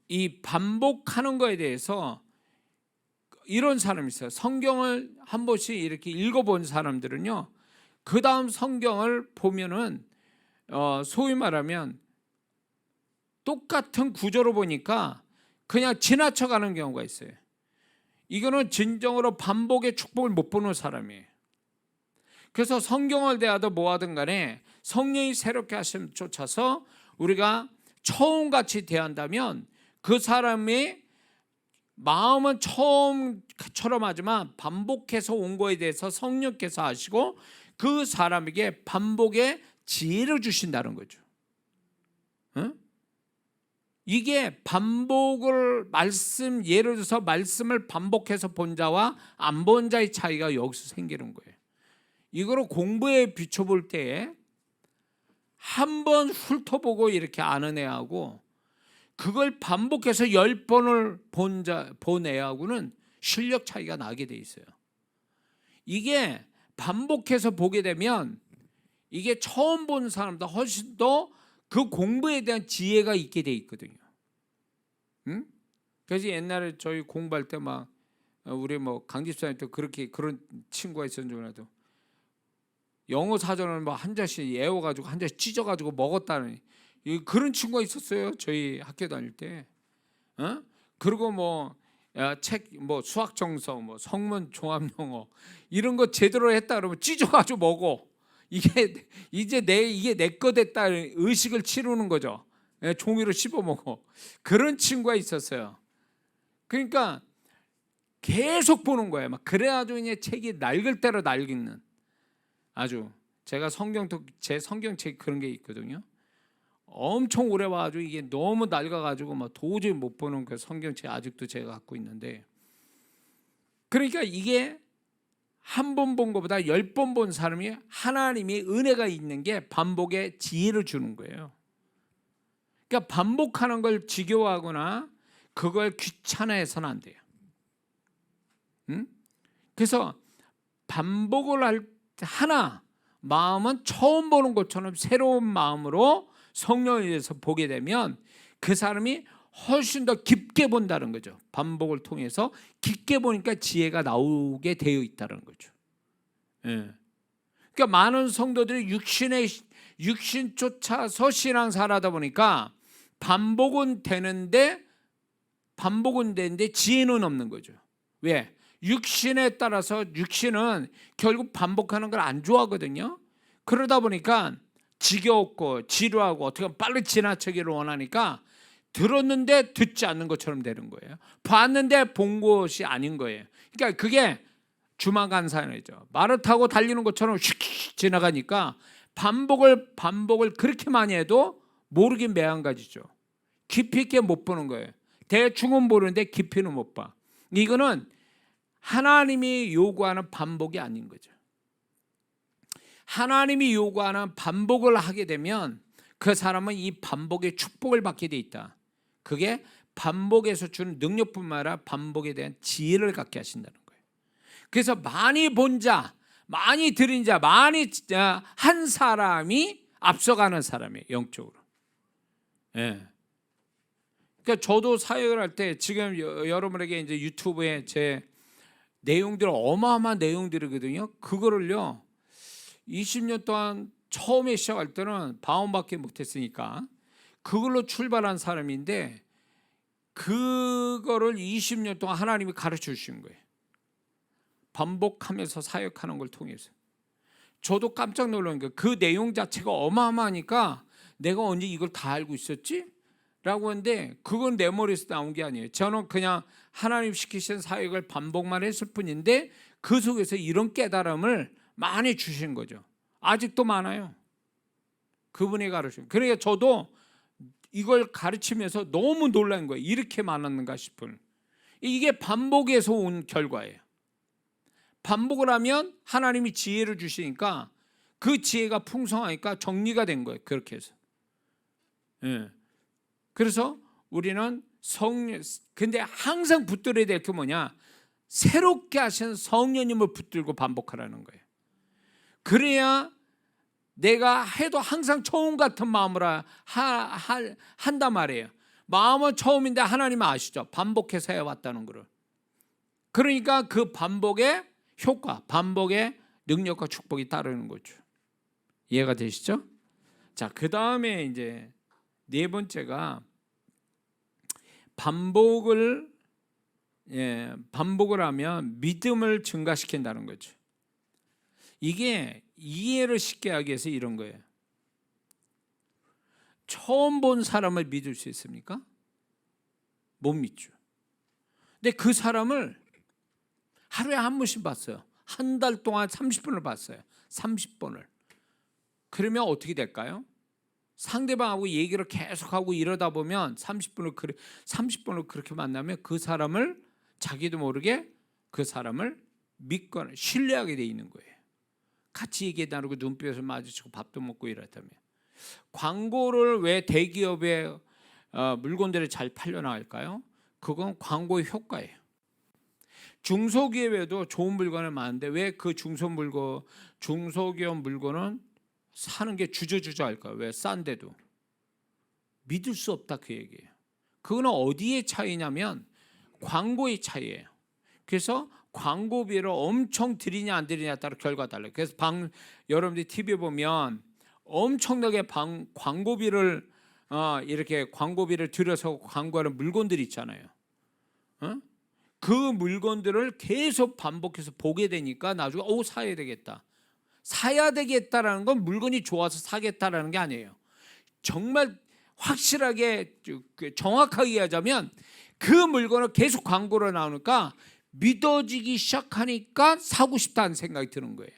이 반복하는 거에 대해서 이런 사람이 있어요. 성경을 한 번씩 이렇게 읽어본 사람들은요, 그 다음 성경을 보면은 소위 말하면 똑같은 구조로 보니까 그냥 지나쳐가는 경우가 있어요. 이거는 진정으로 반복의 축복을 못 보는 사람이에요. 그래서 성경을 대하든 뭐하든 간에 성령이 새롭게 하심 쫓아서 우리가 처음같이 대한다면 그 사람의 마음은 처음처럼 하지만 반복해서 온 거에 대해서 성령께서 아시고 그 사람에게 반복의 지혜를 주신다는 거죠. 이게 반복을 예를 들어서 말씀을 반복해서 본 자와 안 본 자의 차이가 여기서 생기는 거예요. 이거를 공부에 비춰볼 때에 한 번 훑어보고 이렇게 아는 애하고 그걸 반복해서 10번을 본 애하고는 실력 차이가 나게 돼 있어요. 이게 반복해서 보게 되면 이게 처음 본 사람보다 훨씬 더 그 공부에 대한 지혜가 있게 돼 있거든요. 응? 그래서 옛날에 저희 공부할 때 막 우리 뭐 강집사님 또 그렇게 그런 친구가 있었는지 몰라도 영어 사전을 뭐 한 장씩 외워가지고 한 장씩 찢어가지고 먹었다는 그런 친구가 있었어요. 저희 학교 다닐 때. 어? 그리고 뭐 책 뭐 수학 정서 뭐 성문 종합 영어 이런 거 제대로 했다 그러면 찢어가지고 먹어. 이게 이제 이게 내 거 됐다 의식을 치르는 거죠. 종이로 씹어 먹어. 그런 친구가 있었어요. 그러니까 계속 보는 거예요. 막 그래가지고 이제 책이 낡을 대로 낡는 아주 제가 제 성경책 그런 게 있거든요. 엄청 오래 봐가지고 이게 너무 낡아가지고 막 도저히 못 보는 그 성경책 아직도 제가 갖고 있는데 그러니까 이게 한 번 본 것보다 10번 본 사람이 하나님의 은혜가 있는 게 반복의 지혜를 주는 거예요. 그러니까 반복하는 걸 지겨워하거나 그걸 귀찮아해서는 안 돼요. 응? 그래서 반복을 할 때 하나 마음은 처음 보는 것처럼 새로운 마음으로 성령에 대해서 보게 되면 그 사람이 훨씬 더 깊게 본다는 거죠. 반복을 통해서 깊게 보니까 지혜가 나오게 되어 있다는 거죠. 예. 그러니까 많은 성도들이 육신 쫓아서 신앙생활하다 보니까 반복은 되는데 지혜는 없는 거죠. 왜? 육신에 따라서 육신은 결국 반복하는 걸 안 좋아하거든요. 그러다 보니까 지겹고 지루하고 어떻게 보면 빨리 지나치기를 원하니까 들었는데 듣지 않는 것처럼 되는 거예요. 봤는데 본 것이 아닌 거예요. 그러니까 그게 주마간산이죠. 말을 타고 달리는 것처럼 휙 지나가니까 반복을 그렇게 많이 해도 모르긴 매한가지죠. 깊이 있게 못 보는 거예요. 대충은 모르는데 깊이는 못 봐. 이거는 하나님이 요구하는 반복이 아닌 거죠. 하나님이 요구하는 반복을 하게 되면 그 사람은 이 반복의 축복을 받게 돼 있다. 그게 반복에서 주는 능력뿐만 아니라 반복에 대한 지혜를 갖게 하신다는 거예요. 그래서 많이 본 자, 많이 들은 자, 많이 한 사람이 앞서가는 사람이에요. 영적으로. 예. 그러니까 저도 사역을 할 때 지금 여러분에게 이제 유튜브에 제 내용들 어마어마한 내용들이거든요. 그거를요 20년 동안 처음에 시작할 때는 방언밖에 못했으니까 그걸로 출발한 사람인데 그거를 20년 동안 하나님이 가르쳐 주신 거예요. 반복하면서 사역하는 걸 통해서 저도 깜짝 놀란 거예요. 그 내용 자체가 어마어마하니까 내가 언제 이걸 다 알고 있었지? 라고 하는데 그건 내 머리에서 나온 게 아니에요. 저는 그냥 하나님 시키신 사역을 반복만 했을 뿐인데 그 속에서 이런 깨달음을 많이 주신 거죠. 아직도 많아요. 그분이 가르치신. 그러니까 저도 이걸 가르치면서 너무 놀란 거예요. 이렇게 많았는가 싶은. 이게 반복에서 온 결과예요. 반복을 하면 하나님이 지혜를 주시니까 그 지혜가 풍성하니까 정리가 된 거예요. 그렇게 해서. 예. 그래서 우리는 근데 항상 붙들어야 될 게 뭐냐? 새롭게 하신 성령님을 붙들고 반복하라는 거예요. 그래야 내가 해도 항상 처음 같은 마음으로 한단 말이에요. 마음은 처음인데 하나님은 아시죠? 반복해서 해왔다는 거를. 그러니까 그 반복의 효과, 반복의 능력과 축복이 따르는 거죠. 이해가 되시죠? 자, 그 다음에 이제 네 번째가 반복을 하면 믿음을 증가시킨다는 거죠. 이게 이해를 쉽게 하기 위해서 이런 거예요. 처음 본 사람을 믿을 수 있습니까? 못 믿죠. 근데 그 사람을 하루에 한 번씩 봤어요. 한 달 동안 30분을 봤어요. 30번을. 그러면 어떻게 될까요? 상대방하고 얘기를 계속하고 이러다 보면 30분을 그렇게 만나면 그 사람을 자기도 모르게 그 사람을 믿거나 신뢰하게 돼 있는 거예요. 같이 얘기 나누고 눈빛을 마주치고 밥도 먹고 이러다면 광고를 왜 대기업의 물건들이 잘 팔려나갈까요? 그건 광고의 효과예요. 중소기업에도 좋은 물건을 많은데 왜 그 중소기업 물건은 사는 게 주저주저 할까요? 왜 싼데도? 믿을 수 없다 그 얘기예요. 그거는 어디의 차이냐면 광고의 차이예요. 그래서 광고비를 엄청 들이냐 안 들이냐에 따라 결과가 달라요. 그래서 여러분들이 TV 보면 엄청나게 광고비를 이렇게 광고비를 들여서 광고하는 물건들이 있잖아요. 그 물건들을 계속 반복해서 보게 되니까 나중에 사야 되겠다. 사야 되겠다라는 건 물건이 좋아서 사겠다라는 게 아니에요. 정말 확실하게 정확하게 이해하자면 그 물건을 계속 광고로 나오니까 믿어지기 시작하니까 사고 싶다는 생각이 드는 거예요.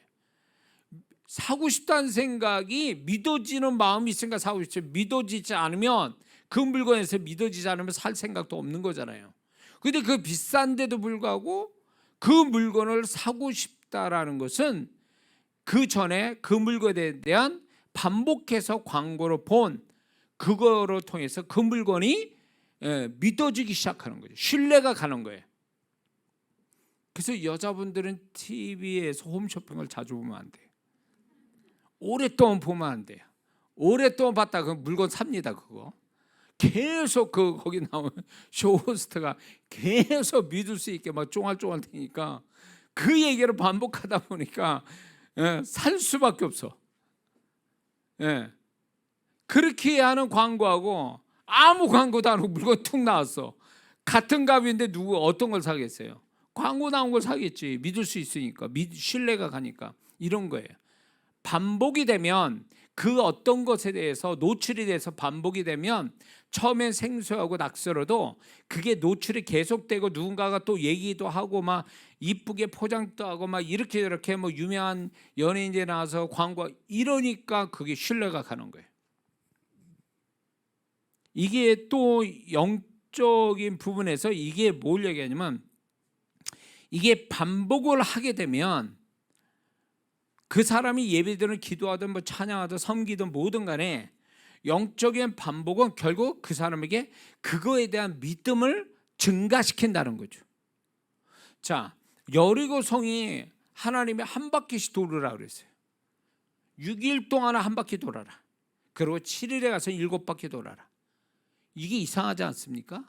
사고 싶다는 생각이 믿어지는 마음이 있으니까 사고 싶죠. 믿어지지 않으면 그 물건에서 믿어지지 않으면 살 생각도 없는 거잖아요. 그런데 그 비싼데도 불구하고 그 물건을 사고 싶다라는 것은 그 전에 그 물건에 대한 반복해서 광고를 본 그거를 통해서 그 물건이 믿어지기 시작하는 거죠. 신뢰가 가는 거예요. 그래서 여자분들은 TV에서 홈쇼핑을 자주 보면 안 돼요. 오랫동안 보면 안 돼요. 오랫동안 봤다가 그 물건 삽니다. 그거 계속 거기 나오는 쇼호스트가 계속 믿을 수 있게 막 쫑알쫑알 되니까 그 얘기를 반복하다 보니까 살 수밖에 없어. 그렇게 하는 광고하고 아무 광고도 안 하고 물건 툭 나왔어. 같은 값인데 누구 어떤 걸 사겠어요? 광고 나온 걸 사겠지. 믿을 수 있으니까, 신뢰가 가니까. 이런 거예요. 반복이 되면 그 어떤 것에 대해서 노출이 돼서 반복이 되면 처음엔 생소하고 낯설어도 그게 노출이 계속되고 누군가가 또 얘기도 하고 막 이쁘게 포장도 하고 막 이렇게 저렇게 뭐 유명한 연예인들이 나와서 광고 이러니까 그게 신뢰가 가는 거예요. 이게 또 영적인 부분에서 이게 뭘 얘기하냐면 이게 반복을 하게 되면 그 사람이 예배드는 기도하든 뭐 찬양하든 섬기든 뭐든 간에 영적인 반복은 결국 그 사람에게 그거에 대한 믿음을 증가시킨다는 거죠. 자, 여리고 성이 하나님이 한 바퀴씩 돌으라 그랬어요. 6일 동안 한 바퀴 돌아라. 그리고 7일에 가서 7바퀴 돌아라. 이게 이상하지 않습니까?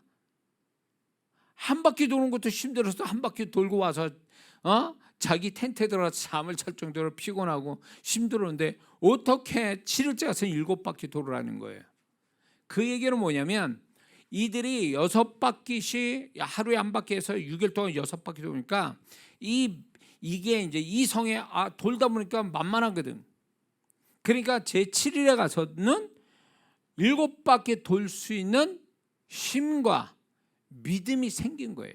한 바퀴 도는 것도 힘들어서 한 바퀴 돌고 와서 자기 텐트에 들어가서 잠을 잘 정도로 피곤하고 힘들었는데 어떻게 7일째 가서 7바퀴 돌으라는 거예요. 그 얘기는 뭐냐면 이들이 6바퀴씩 하루에 한 바퀴에서 6일 동안 6바퀴 도니까 이게 이제 이 성에 돌다 보니까 만만하거든. 그러니까 제7일에 가서는 7바퀴 돌 수 있는 힘과 믿음이 생긴 거예요.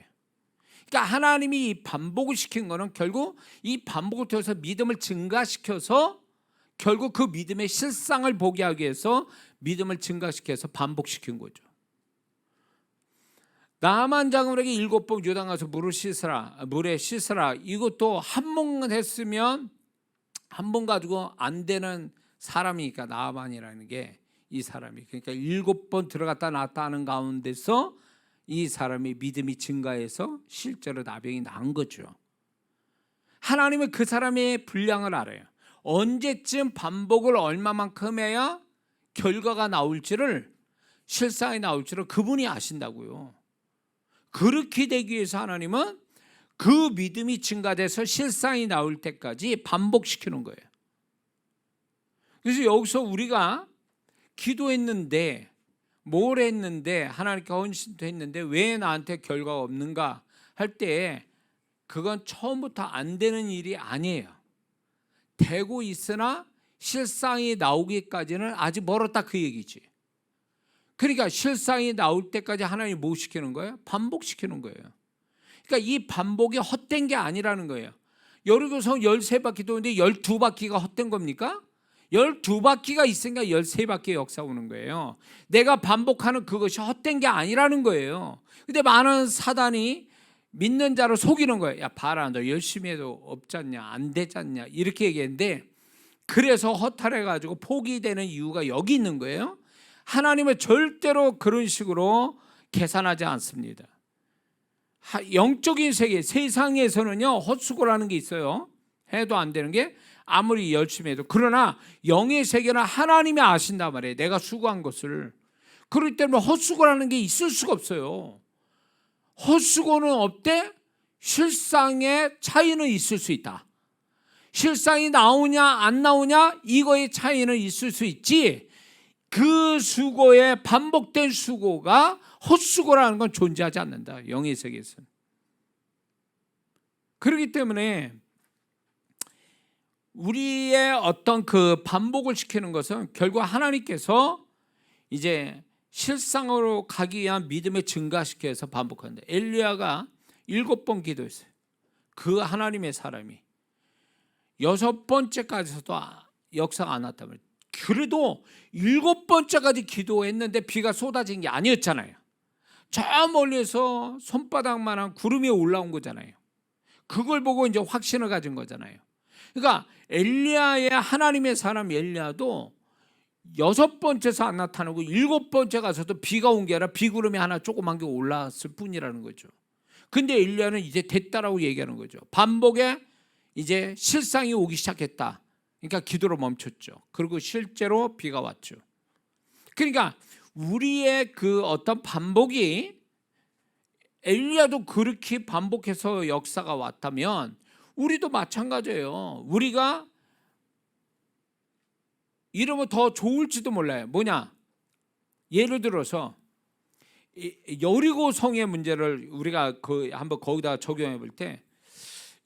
그러니까 하나님이 이 반복을 시킨 거는 결국 이 반복을 통해서 믿음을 증가시켜서 결국 그 믿음의 실상을 보게 하기 위해서 믿음을 증가시켜서 반복시킨 거죠. 나만 장군에게 7번 요단 가서 물에 씻으라. 이것도 한 번 했으면 한 번 가지고 안 되는 사람이니까 나만이라는 게 이 사람이 그러니까 7번 들어갔다 나왔다 하는 가운데서 이 사람의 믿음이 증가해서 실제로 나병이 나은 거죠. 하나님은 그 사람의 분량을 알아요. 언제쯤 반복을 얼마만큼 해야 결과가 나올지를 실상이 나올지를 그분이 아신다고요. 그렇게 되기 위해서 하나님은 그 믿음이 증가돼서 실상이 나올 때까지 반복시키는 거예요. 그래서 여기서 우리가 기도했는데 뭘 했는데 하나님께 헌신도 했는데 왜 나한테 결과가 없는가 할 때 그건 처음부터 안 되는 일이 아니에요. 되고 있으나 실상이 나오기까지는 아직 멀었다 그 얘기지. 그러니까 실상이 나올 때까지 하나님이 뭐 시키는 거예요? 반복시키는 거예요. 그러니까 이 반복이 헛된 게 아니라는 거예요. 여리고성 13바퀴 도는데 12바퀴가 헛된 겁니까? 12바퀴가 있으니까 13바퀴의 역사 오는 거예요. 내가 반복하는 그것이 헛된 게 아니라는 거예요. 근데 많은 사단이 믿는 자를 속이는 거예요. 야 봐라 너 열심히 해도 없지 않냐 안 되지 않냐 이렇게 얘기했는데 그래서 허탈해가지고 포기되는 이유가 여기 있는 거예요. 하나님은 절대로 그런 식으로 계산하지 않습니다. 영적인 세계 세상에서는요 헛수고라는 게 있어요. 해도 안 되는 게 아무리 열심히 해도. 그러나 영의 세계는 하나님이 아신단 말이에요. 내가 수고한 것을. 그렇기 때문에 헛수고라는 게 있을 수가 없어요. 헛수고는 없되 실상의 차이는 있을 수 있다. 실상이 나오냐 안 나오냐 이거의 차이는 있을 수 있지, 그 수고의 반복된 수고가 헛수고라는 건 존재하지 않는다, 영의 세계에서는. 그렇기 때문에 우리의 어떤 그 반복을 시키는 것은 결국 하나님께서 이제 실상으로 가기 위한 믿음을 증가시켜서 반복한다. 엘리야가 7번 기도했어요. 그 하나님의 사람이 6번째까지도 역사가 안 났다면, 그래도 7번째까지 기도했는데 비가 쏟아진 게 아니었잖아요. 저 멀리서 손바닥만한 구름이 올라온 거잖아요. 그걸 보고 이제 확신을 가진 거잖아요. 그러니까 엘리야의 하나님의 사람 엘리야도 6번째에서 안 나타나고 7번째 가서도 비가 온 게 아니라 비구름이 하나 조그만 게 올라왔을 뿐이라는 거죠. 근데 엘리야는 이제 됐다라고 얘기하는 거죠. 반복에 이제 실상이 오기 시작했다. 그러니까 기도로 멈췄죠. 그리고 실제로 비가 왔죠. 그러니까 우리의 그 어떤 반복이, 엘리야도 그렇게 반복해서 역사가 왔다면 우리도 마찬가지예요. 우리가 이러면 더 좋을지도 몰라요. 뭐냐? 예를 들어서 여리고 성의 문제를 우리가 한번 거기다 적용해 볼 때,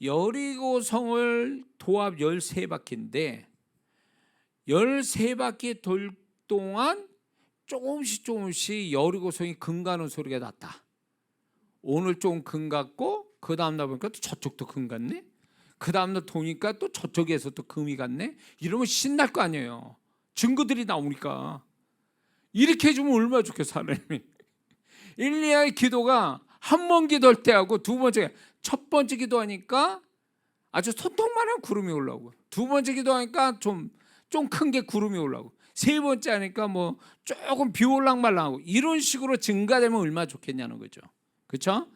여리고 성을 도합 13바퀴인데 13바퀴 돌 동안 조금씩 여리고 성이 금 가는 소리가 났다. 오늘 좀 금 갔고 그 다음날 보니까 또 저쪽도 금 갔네. 그 다음날 보니까 또 저쪽에서 또 금이 갔네. 이러면 신날 거 아니에요. 증거들이 나오니까. 이렇게 해주면 얼마나 좋겠어 하나님이. 엘리야의 기도가 한 번 기도할 때하고 두 번째, 첫 번째 기도하니까 아주 손톱만한 구름이 올라오고, 두 번째 기도하니까 좀 큰 게 구름이 올라오고, 세 번째 하니까 뭐 조금 비 올랑말랑하고, 이런 식으로 증가되면 얼마나 좋겠냐는 거죠. 그렇죠?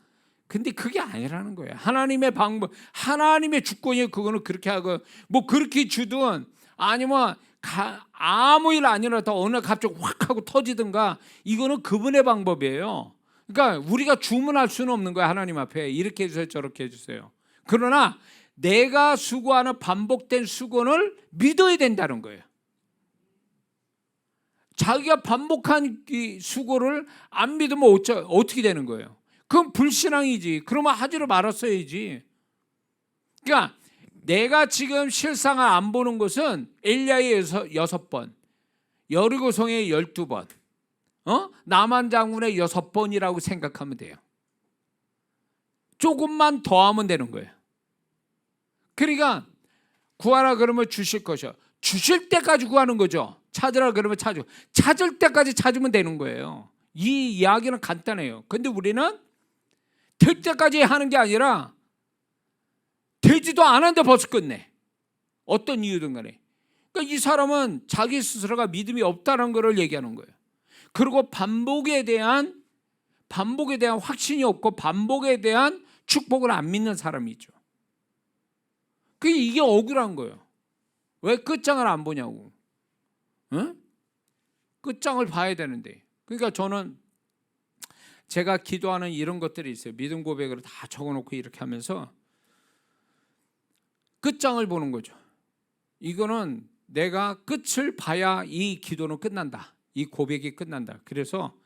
근데 그게 아니라는 거예요. 하나님의 방법, 하나님의 주권이 그거는 그렇게 하고, 뭐 그렇게 주든 아니면 아무 일 아니라도 어느 날 갑자기 확 하고 터지든가, 이거는 그분의 방법이에요. 그러니까 우리가 주문할 수는 없는 거야. 하나님 앞에 이렇게 해주세요 저렇게 해주세요. 그러나 내가 수고하는 반복된 수고를 믿어야 된다는 거예요. 자기가 반복한 이 수고를 안 믿으면 어떻게 되는 거예요? 그건 불신앙이지. 그러면 하지를 말았어야지. 그러니까 내가 지금 실상을 안 보는 것은 엘리야의 6번, 여리고성의 12번, 남한 장군의 6번이라고 생각하면 돼요. 조금만 더 하면 되는 거예요. 그러니까 구하라 그러면 주실 것이요. 주실 때까지 구하는 거죠. 찾으라 그러면 찾을 때까지 찾으면 되는 거예요. 이 이야기는 간단해요. 근데 우리는 될 때까지 하는 게 아니라 되지도 않았는데 벌써 끝내. 어떤 이유든 간에. 그러니까 이 사람은 자기 스스로가 믿음이 없다는 것을 얘기하는 거예요. 그리고 반복에 대한 확신이 없고 반복에 대한 축복을 안 믿는 사람이죠. 이게 억울한 거예요. 왜 끝장을 안 보냐고. 응? 끝장을 봐야 되는데. 그러니까 저는 제가 기도하는 이런 것들이 있어요. 믿음 고백으로 다 적어놓고 이렇게 하면서 끝장을 보는 거죠. 이거는 내가 끝을 봐야 이 기도는 끝난다. 이 고백이 끝난다. 그래서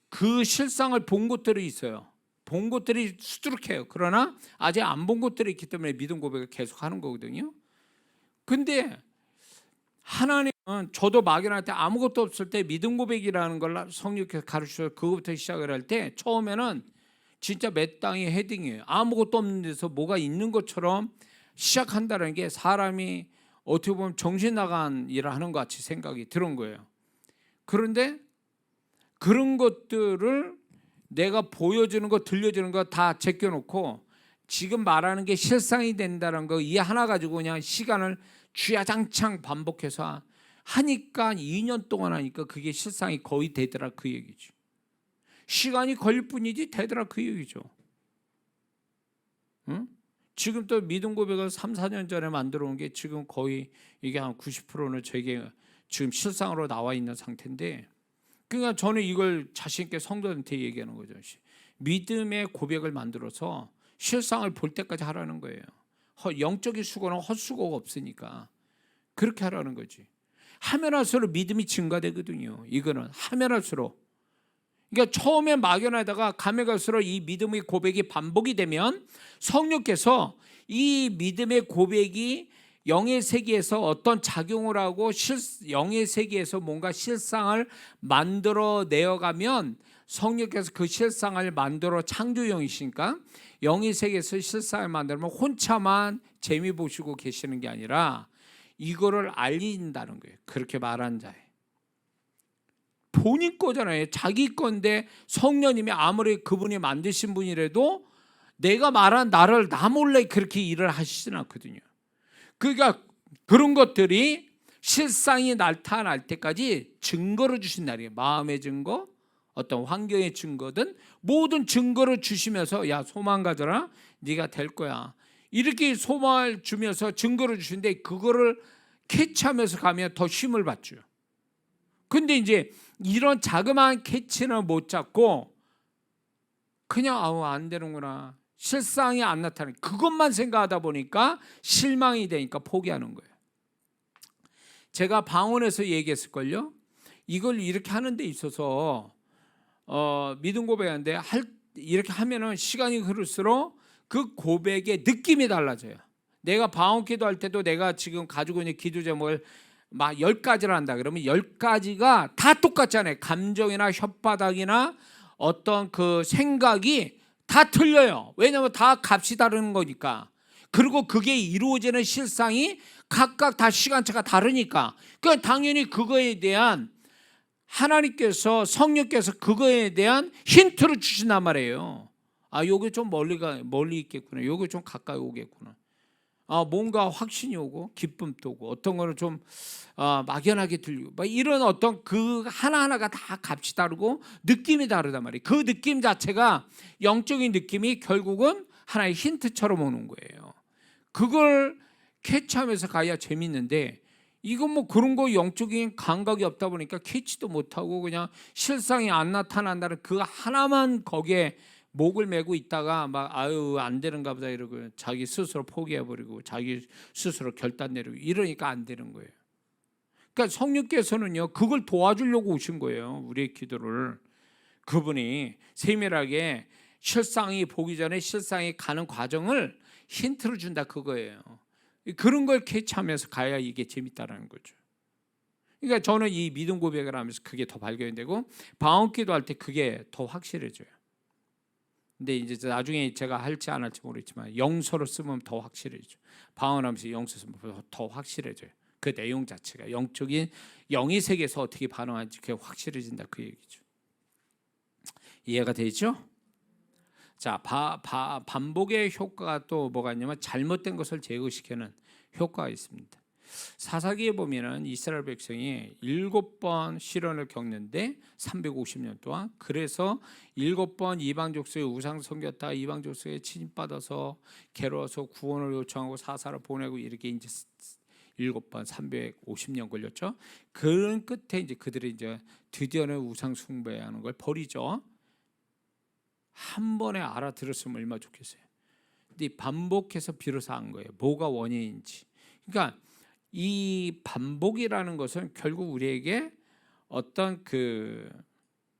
그 실상을 본 것들이 있어요. 본 것들이 수두룩해요. 그러나 아직 안 본 것들이 있기 때문에 믿음 고백을 계속 하는 거거든요. 근데 하나님은, 저도 막연할 때 아무것도 없을 때 믿음 고백이라는 걸 성령께서 가르쳐서 그것부터 시작을 할 때 처음에는 진짜 몇 땅이 헤딩이에요. 아무것도 없는 데서 뭐가 있는 것처럼 시작한다는 게 사람이 어떻게 보면 정신 나간 일을 하는 것 같이 생각이 들은 거예요. 그런데 그런 것들을 내가 보여주는 거 들려주는 거 다 제껴놓고 지금 말하는 게 실상이 된다는 거 이 하나 가지고 그냥 시간을 쥐야장창 반복해서 하니까 2년 동안 하니까 그게 실상이 거의 되더라 그 얘기죠. 시간이 걸릴 뿐이지 되더라 그 얘기죠. 응? 지금 또 믿음 고백을 3, 4년 전에 만들어 온 게 지금 거의 이게 한 90%는 저에게 지금 실상으로 나와 있는 상태인데, 그러니까 저는 이걸 자신 있게 성도한테 얘기하는 거죠. 믿음의 고백을 만들어서 실상을 볼 때까지 하라는 거예요. 영적인 수고는 헛수고가 없으니까 그렇게 하라는 거지. 하면 할수록 믿음이 증가되거든요. 이거는 하면 할수록. 그러니까 처음에 막연하다가 가면 갈수록 이 믿음의 고백이 반복이 되면 성령께서 이 믿음의 고백이 영의 세계에서 어떤 작용을 하고 영의 세계에서 뭔가 실상을 만들어 내어가면 성령께서 그 실상을 만들어 창조영이시니까 영의 세계에서 실상을 만들면 혼자만 재미 보시고 계시는 게 아니라 이거를 알린다는 거예요. 그렇게 말한 자에 본인 거잖아요. 자기 건데 성령님이 아무리 그분이 만드신 분이라도 내가 말한 나를 나 몰래 그렇게 일을 하시진 않거든요. 그러니까 그런 것들이 실상이 나타날 때까지 증거를 주신 날이에요. 마음의 증거, 어떤 환경의 증거든 모든 증거를 주시면서 야 소망 가져라, 네가 될 거야. 이렇게 소망을 주면서 증거를 주시는데 그거를 캐치하면서 가면 더 힘을 받죠. 근데 이제 이런 자그마한 캐치는 못 잡고 그냥 안 되는구나. 실상이 안 나타나는 그것만 생각하다 보니까 실망이 되니까 포기하는 거예요. 제가 방언에서 얘기했을걸요. 이걸 이렇게 하는 데 있어서 믿음 고백하는데 이렇게 하면은 시간이 흐를수록 그 고백의 느낌이 달라져요. 내가 방언 기도할 때도 내가 지금 가지고 있는 기도 제목을 막 10가지를 한다 그러면 10가지가 다 똑같잖아요. 감정이나 혓바닥이나 어떤 그 생각이 다 틀려요. 왜냐하면 다 값이 다른 거니까. 그리고 그게 이루어지는 실상이 각각 다 시간차가 다르니까. 그러니까 당연히 그거에 대한 하나님께서 성령께서 그거에 대한 힌트를 주신단 말이에요. 요게 좀 멀리 있겠구나. 요게 좀 가까이 오겠구나. 뭔가 확신이 오고 기쁨도 오고 어떤 거는 좀 막연하게 들리고 막 이런 어떤 그 하나하나가 다 값이 다르고 느낌이 다르단 말이에요. 그 느낌 자체가 영적인 느낌이 결국은 하나의 힌트처럼 오는 거예요. 그걸 캐치하면서 가야 재밌는데 이건 뭐 그런 거 영적인 감각이 없다 보니까 캐치도 못하고 그냥 실상이 안 나타난다는 그 하나만 거기에 목을 메고 있다가 막 안 되는가 보다 이러고 자기 스스로 포기해버리고 자기 스스로 결단 내리고 이러니까 안 되는 거예요. 그러니까 성령께서는요 그걸 도와주려고 오신 거예요. 우리의 기도를. 그분이 세밀하게 실상이 보기 전에 실상이 가는 과정을 힌트를 준다 그거예요. 그런 걸 캐치하면서 가야 이게 재밌다라는 거죠. 그러니까 저는 이 믿음 고백을 하면서 그게 더 발견이 되고 방언 기도할 때 그게 더 확실해져요. 근데 이제 나중에 제가 할지 안 할지 모르겠지만 영서로 쓰면 더 확실해져. 방언하면서 영서 쓰면 더 확실해져요. 그 내용 자체가 영적인 영의 세계에서 어떻게 반응하는지 그게 확실해진다 그 얘기죠. 이해가 되죠? 자, 반복의 효과가 또 뭐가 있냐면 잘못된 것을 제거시키는 효과가 있습니다. 사사기에 보면은 이스라엘 백성이 7번 시련을 겪는데 350년 동안 그래서 7번 이방 족속에 우상 섬겼다 이방 족속에 침입받아서 괴로워서 구원을 요청하고 사사를 보내고 이렇게 이제 7번 350년 걸렸죠. 그런 끝에 이제 그들이 이제 드디어는 우상 숭배하는 걸 버리죠. 한 번에 알아들었으면 얼마나 좋겠어요. 근데 반복해서 비로소 한 거예요. 뭐가 원인인지. 그러니까 이 반복이라는 것은 결국 우리에게 어떤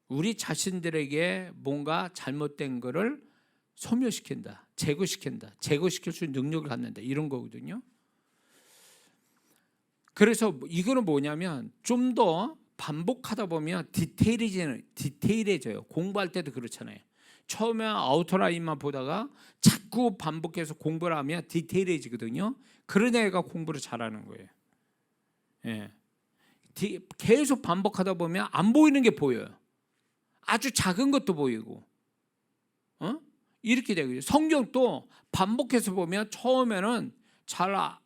우리 자신들에게 뭔가 잘못된 거를 소멸시킨다, 제거시킬 수 있는 능력을 갖는다 이런 거거든요. 그래서 이거는 뭐냐면 좀 더 반복하다 보면 디테일해져요. 공부할 때도 그렇잖아요. 처음에 아우터라인만 보다가 자꾸 반복해서 공부를 하면 디테일해지거든요. 그런 애가 공부를 잘하는 거예요. 예. 계속 반복하다 보면 안 보이는 게 보여요. 아주 작은 것도 보이고, 이렇게 되고요. 성경도 반복해서 보면 처음에는 잘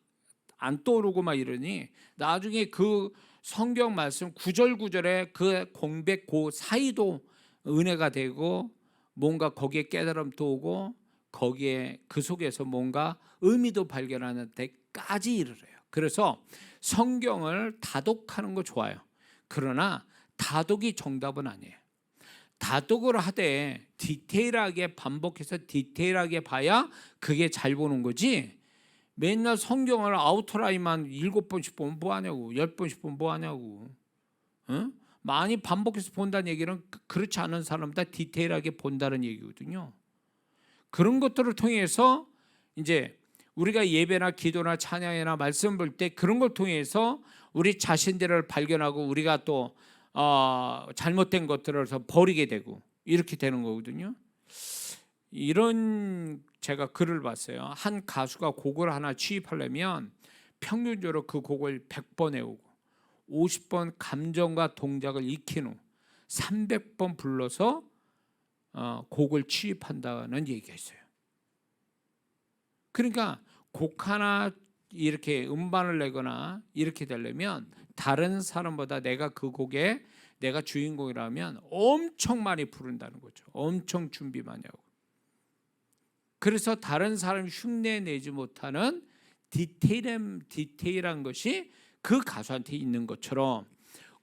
안 떠오르고 막 이러니 나중에 그 성경 말씀 구절구절에 그 공백 그 사이도 은혜가 되고 뭔가 거기에 깨달음도 오고 거기에 그 속에서 뭔가 의미도 발견하는 데까지 이르러요. 그래서 성경을 다독하는 거 좋아요. 그러나 다독이 정답은 아니에요. 다독을 하되 디테일하게 반복해서 디테일하게 봐야 그게 잘 보는 거지, 맨날 성경을 아우트라인만 7번씩 보면 뭐하냐고, 10번씩 보면 뭐하냐고. 어? 많이 반복해서 본다는 얘기는 그렇지 않은 사람 다 디테일하게 본다는 얘기거든요. 그런 것들을 통해서 이제 우리가 예배나 기도나 찬양이나 말씀 볼 때 그런 걸 통해서 우리 자신들을 발견하고 우리가 또 잘못된 것들을 버리게 되고 이렇게 되는 거거든요. 이런 제가 글을 봤어요. 한 가수가 곡을 하나 취입하려면 평균적으로 그 곡을 100번 외우고 50번 감정과 동작을 익힌 후 300번 불러서 곡을 취입한다는 얘기가 있어요. 그러니까 곡 하나 이렇게 음반을 내거나 이렇게 되려면 다른 사람보다 내가 그 곡에 내가 주인공이라면 엄청 많이 부른다는 거죠. 엄청 준비 많이 하고. 그래서 다른 사람이 흉내 내지 못하는 디테일한 것이 그 가수한테 있는 것처럼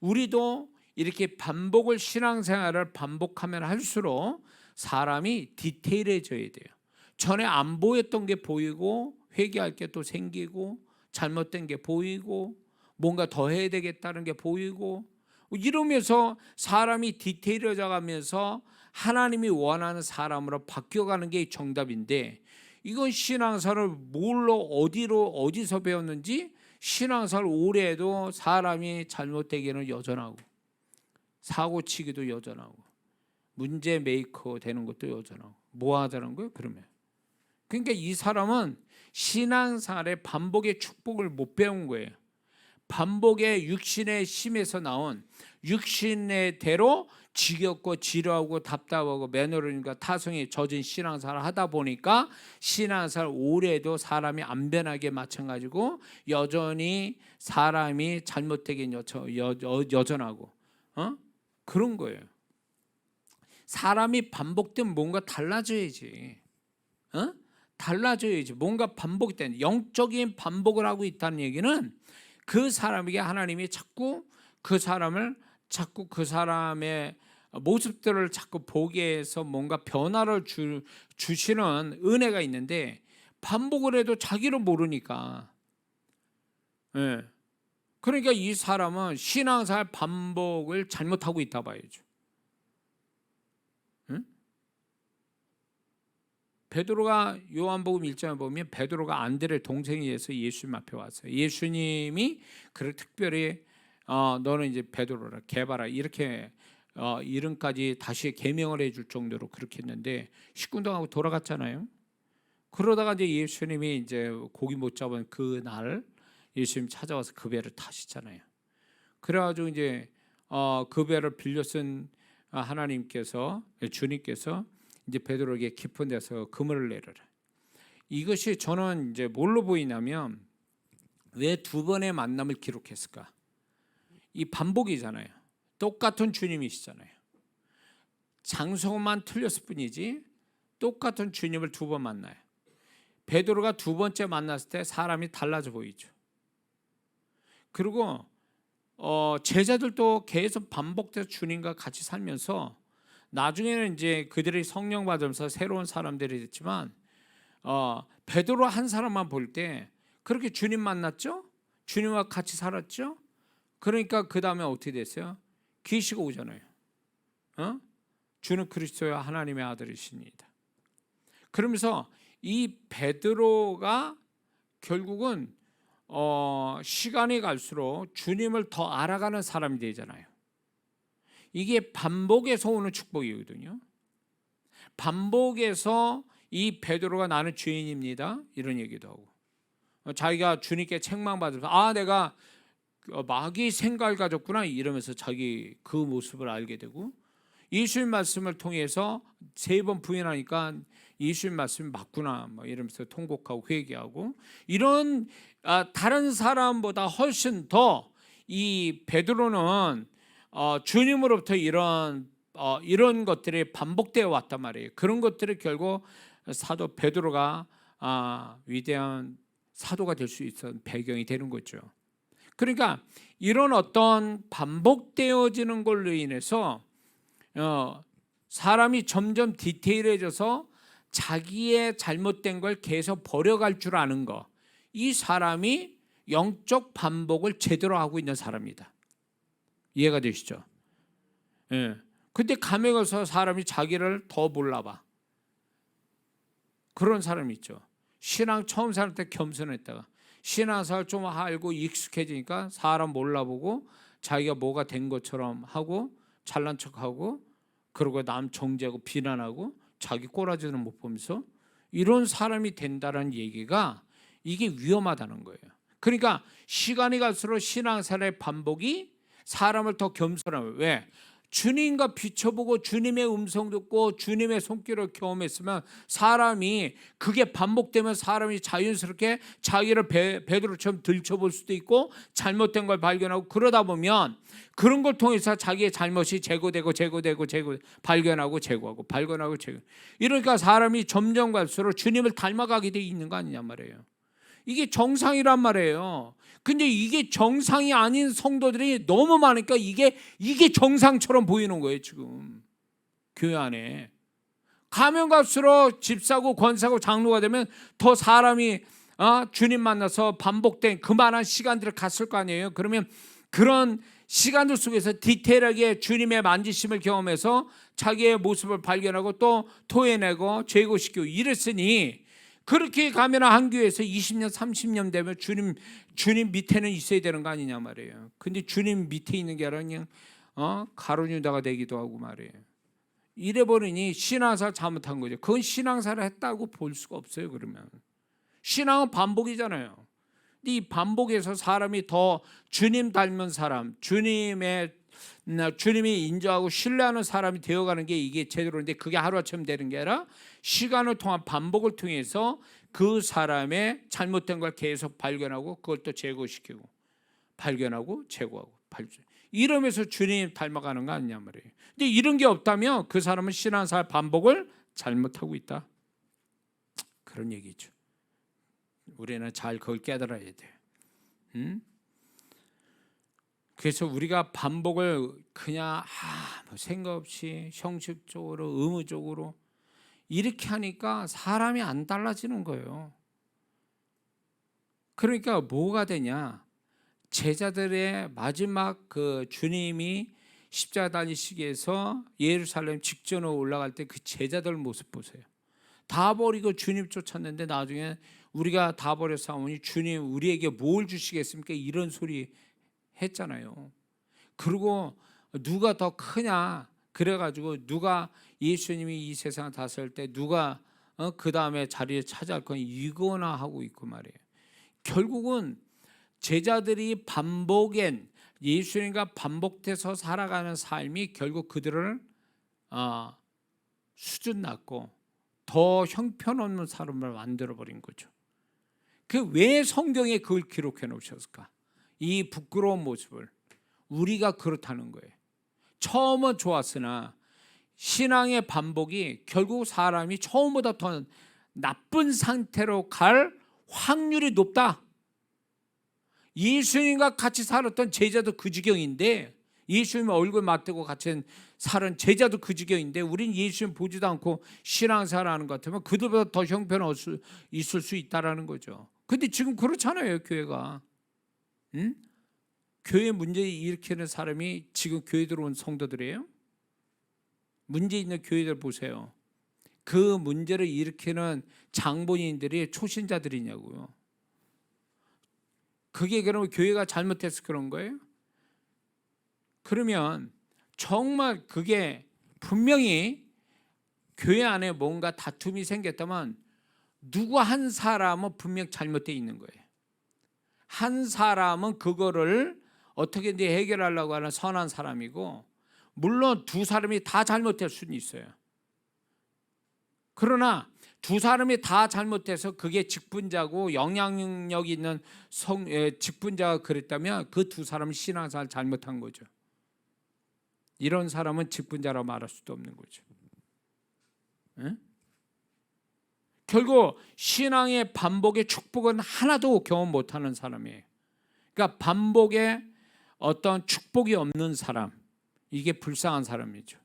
우리도 이렇게 반복을, 신앙생활을 반복하면 할수록 사람이 디테일해져야 돼요. 전에 안 보였던 게 보이고 회개할 게 또 생기고 잘못된 게 보이고 뭔가 더 해야 되겠다는 게 보이고 이러면서 사람이 디테일해져 가면서 하나님이 원하는 사람으로 바뀌어가는 게 정답인데, 이건 신앙사를 뭘로 어디서 배웠는지 신앙사를 오래 해도 사람이 잘못되기는 여전하고 사고치기도 여전하고 문제 메이커 되는 것도 여전하고 뭐 하자는 거예요 그러면? 그러니까 이 사람은 신앙생활의 반복의 축복을 못 배운 거예요. 반복의 육신의 힘에서 나온 육신의 대로 지겹고 지루하고 답답하고 매너리즘과 타성에 젖은 신앙생활을 하다 보니까 신앙생활 오래 해도 사람이 안 변하게 마찬가지고 여전히 사람이 잘못되긴 여전하고 그런 거예요. 사람이 반복되면 뭔가 달라져야지. 달라져야지. 뭔가 반복이 되는 영적인 반복을 하고 있다는 얘기는 그 사람에게 하나님이 자꾸 그 사람의 모습들을 자꾸 보게 해서 뭔가 변화를 주시는 은혜가 있는데 반복을 해도 자기를 모르니까. 예. 그러니까 이 사람은 신앙생활 반복을 잘못하고 있다 봐야죠. 응? 베드로가 요한복음 1장에 보면 베드로가 안드레 동생이 돼서 예수님 앞에 왔어요. 예수님이 그를 특별히 너는 이제 베드로라 개바라 이렇게 이름까지 다시 계명을 해줄 정도로 그렇게 했는데 식군당하고 돌아갔잖아요. 그러다가 이제 예수님이 이제 고기 못 잡은 그 날 예수님 찾아와서 그 배를 타시잖아요. 그래가지고 이제 그 배를 빌려 쓴 하나님께서 주님께서 이제 베드로에게 깊은 데서 그물을 내려라. 이것이 저는 이제 뭘로 보이냐면 왜 두 번의 만남을 기록했을까? 이 반복이잖아요. 똑같은 주님이시잖아요. 장소만 틀렸을 뿐이지 똑같은 주님을 두 번 만나요. 베드로가 두 번째 만났을 때 사람이 달라져 보이죠. 그리고 제자들도 계속 반복돼서 주님과 같이 살면서 나중에는 이제 그들이 성령 받으면서 새로운 사람들이 됐지만 베드로 한 사람만 볼 때 그렇게 주님 만났죠? 주님과 같이 살았죠? 그러니까 그 다음에 어떻게 됐어요? 계시가 오잖아요. 주는 그리스도의 하나님의 아들이십니다. 그러면서 이 베드로가 결국은 시간이 갈수록 주님을 더 알아가는 사람이 되잖아요. 이게 반복에서 오는 축복이거든요. 반복에서 이 베드로가 나는 죄인입니다 이런 얘기도 하고 자기가 주님께 책망받으면서 내가 마귀 생각을 가졌구나 이러면서 자기 그 모습을 알게 되고 예수님 말씀을 통해서 3번 부인하니까 예수님 말씀이 맞구나 이러면서 통곡하고 회개하고 이런 다른 사람보다 훨씬 더 이 베드로는 주님으로부터 이런 것들이 반복되어 왔단 말이에요. 그런 것들이 결국 사도 베드로가 위대한 사도가 될 수 있었던 배경이 되는 거죠. 그러니까 이런 어떤 반복되어지는 걸로 인해서 사람이 점점 디테일해져서 자기의 잘못된 걸 계속 버려갈 줄 아는 거, 이 사람이 영적 반복을 제대로 하고 있는 사람이다. 이해가 되시죠? 예. 근데 감에 가서 사람이 자기를 더 몰라봐. 그런 사람이 있죠. 신앙 처음 살 때 겸손했다가 신앙생활 좀 알고 익숙해지니까 사람 몰라보고 자기가 뭐가 된 것처럼 하고 잘난 척하고, 그러고 남 정죄하고 비난하고 자기 꼬라지는 못 보면서 이런 사람이 된다는 얘기가 이게 위험하다는 거예요. 그러니까 시간이 갈수록 신앙생활의 반복이 사람을 더 겸손하면, 왜? 주님과 비춰보고 주님의 음성 듣고 주님의 손길을 경험했으면 사람이 그게 반복되면 사람이 자연스럽게 자기를 베드로처럼 들춰볼 수도 있고 잘못된 걸 발견하고, 그러다 보면 그런 걸 통해서 자기의 잘못이 제거되고 발견하고 제거하고 발견하고 제거. 이러니까 사람이 점점 갈수록 주님을 닮아가게 돼 있는 거 아니냐 말이에요. 이게 정상이란 말이에요. 근데 이게 정상이 아닌 성도들이 너무 많으니까 이게 정상처럼 보이는 거예요. 지금 교회 안에 가면 갈수록 집사고 권사고 장로가 되면 더 사람이 주님 만나서 반복된 그만한 시간들을 갔을 거 아니에요. 그러면 그런 시간들 속에서 디테일하게 주님의 만지심을 경험해서 자기의 모습을 발견하고 또 토해내고 제거시키고 이랬으니, 그렇게 가면 한 교회에서 20년 30년 되면 주님 밑에는 있어야 되는 거 아니냐 말이에요. 근데 주님 밑에 있는 게 아니라 그냥 가룟유다가 되기도 하고 말이에요. 이래 버리니 신앙생활 잘못한 거죠. 그건 신앙생활을 했다고 볼 수가 없어요. 그러면 신앙은 반복이잖아요. 이 반복에서 사람이 더 주님 닮은 사람, 주님이 인정하고 신뢰하는 사람이 되어가는 게 이게 제대로인데, 그게 하루아침에 되는 게 아니라 시간을 통한 반복을 통해서 그 사람의 잘못된 걸 계속 발견하고 그걸 또 제거시키고 발견하고 제거하고 이러면서 주님 닮아가는 거 아니냐 말이에요. 근데 이런 게 없다면 그 사람은 신앙생활 반복을 잘못하고 있다, 그런 얘기죠. 우리는 잘 그걸 깨달아야 돼요. 그래서 우리가 반복을 그냥 뭐 생각 없이 형식적으로 의무적으로 이렇게 하니까 사람이 안 달라지는 거예요. 그러니까 뭐가 되냐, 제자들의 마지막 그 주님이 십자가 달리시기에서 예루살렘 직전으로 올라갈 때 그 제자들 모습 보세요. 다 버리고 주님 쫓았는데 나중에 우리가 다 버렸사오니 주님 우리에게 뭘 주시겠습니까? 이런 소리 했잖아요. 그리고 누가 더 크냐, 그래가지고 누가 예수님이 이 세상을 다스릴 때 누가 그 다음에 자리를 차지할 건 이거나 하고 있고 말이에요. 결국은 제자들이 예수님과 반복돼서 살아가는 삶이 결국 그들을 수준 낮고 더 형편없는 사람을 만들어버린 거죠. 그 왜 성경에 그걸 기록해 놓으셨을까? 이 부끄러운 모습을. 우리가 그렇다는 거예요. 처음은 좋았으나 신앙의 반복이 결국 사람이 처음보다 더 나쁜 상태로 갈 확률이 높다. 예수님과 같이 살았던 제자도 그 지경인데, 예수님 얼굴 맞대고 같이 살은 제자도 그 지경인데, 우린 예수님 보지도 않고 신앙생활하는 것 같으면 그들보다 더 형편없을 수 있다라는 거죠. 근데 지금 그렇잖아요, 교회가. 응? 교회 문제 일으키는 사람이 지금 교회 들어온 성도들이에요? 문제 있는 교회들 보세요. 그 문제를 일으키는 장본인들이 초신자들이냐고요. 그게 그러면 교회가 잘못해서 그런 거예요? 그러면 정말 그게 분명히 교회 안에 뭔가 다툼이 생겼다면 누구 한 사람은 분명 잘못되어 있는 거예요. 한 사람은 그거를 어떻게든 해결하려고 하는 선한 사람이고, 물론 두 사람이 다 잘못될 수는 있어요. 그러나 두 사람이 다 잘못해서 그게 직분자고 영향력 있는 직분자가 그랬다면 그 두 사람은 신앙생활 잘못한 거죠. 이런 사람은 직분자라고 말할 수도 없는 거죠. 에? 결국 신앙의 반복의 축복은 하나도 경험 못하는 사람이에요. 그러니까 반복에 어떤 축복이 없는 사람, 이게 불쌍한 사람이죠.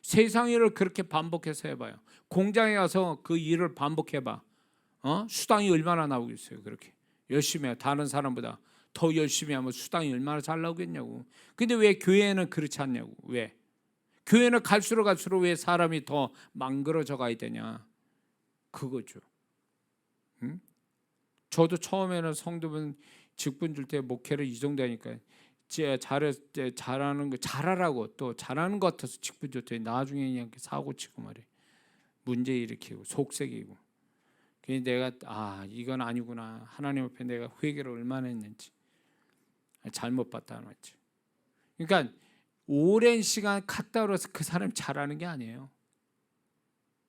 세상 일을 그렇게 반복해서 해봐요. 공장에 가서 그 일을 반복해봐. 수당이 얼마나 나오겠어요. 그렇게 열심히 해. 다른 사람보다 더 열심히 하면 수당이 얼마나 잘 나오겠냐고. 근데 왜 교회는 그렇지 않냐고. 왜? 교회는 갈수록 왜 사람이 더 망그러져 가야 되냐. 그거죠. 응? 저도 처음에는 성도분 직분 줄 때 목회를 이 정도 하니까 잘하는 거 잘하라고 또 잘하는 것 같아서 직분 줬더니 나중에 그냥 사고 치고 말이야. 문제 일으키고 속색이고. 그래서 내가 이건 아니구나. 하나님 앞에 내가 회개를 얼마나 했는지 잘못 봤다는 거지. 그러니까 오랜 시간 갔다 오서 그 사람이 잘하는 게 아니에요.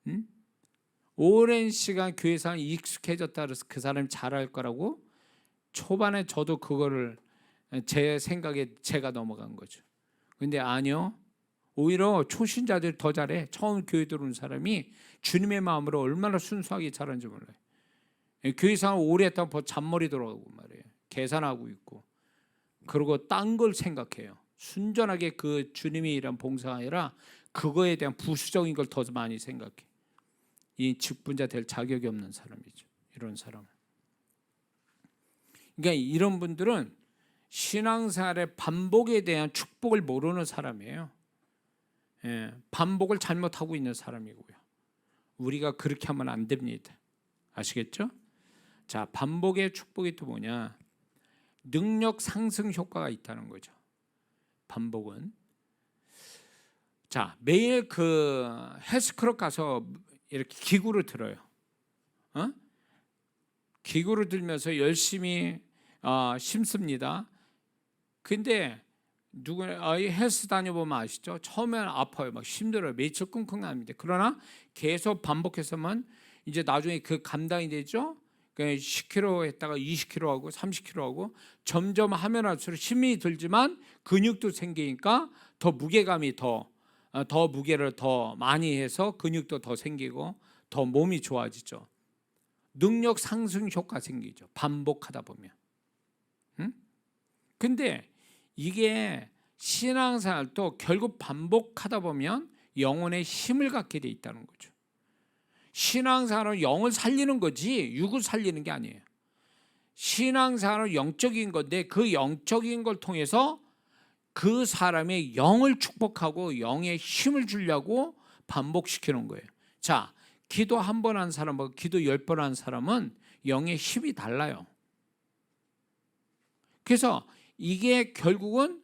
응? 오랜 시간 교회 생활 익숙해졌다 그래서 그 사람이 잘할 거라고 초반에 저도 그거를 제 생각에 제가 넘어간 거죠. 근데 아니요. 오히려 초신자들이 더 잘해. 처음 교회 들어온 사람이 주님의 마음으로 얼마나 순수하게 잘하는지 몰라요. 교회 생활 오래 했다고 잔머리 들어가고 말이에요. 계산하고 있고. 그리고 딴 걸 생각해요. 순전하게 그 주님이 일한 봉사가 아니라 그거에 대한 부수적인 걸 더 많이 생각해. 이 직분자 될 자격이 없는 사람이죠. 이런 사람. 그러니까 이런 분들은 신앙생활의 반복에 대한 축복을 모르는 사람이에요. 반복을 잘못하고 있는 사람이고요. 우리가 그렇게 하면 안 됩니다. 아시겠죠? 자, 반복의 축복이 또 뭐냐? 능력 상승 효과가 있다는 거죠. 반복은. 자, 매일 그 헬스클럽 가서 이렇게 기구를 들어요. 기구를 들면서 열심히 심습니다. 근데 헬스 다녀보면 아시죠? 처음에는 아파요. 막 힘들어요. 며칠 끙끙 납니다. 그러나 계속 반복해서만 이제 나중에 그 감당이 되죠. 10kg 했다가 20kg 하고 30kg 하고 점점 하면 할수록 힘이 들지만 근육도 생기니까 더 무게감이 더 무게를 더 많이 해서 근육도 더 생기고 더 몸이 좋아지죠. 능력 상승 효과 생기죠. 반복하다 보면. 근데 이게 신앙생활도 결국 반복하다 보면 영혼의 힘을 갖게 돼 있다는 거죠. 신앙생활은 영을 살리는 거지 육을 살리는 게 아니에요. 신앙생활은 영적인 건데 그 영적인 걸 통해서 그 사람의 영을 축복하고 영의 힘을 주려고 반복시키는 거예요. 자, 기도 한 번 한 사람하고 기도 10번 한 사람은 영의 힘이 달라요. 그래서 이게 결국은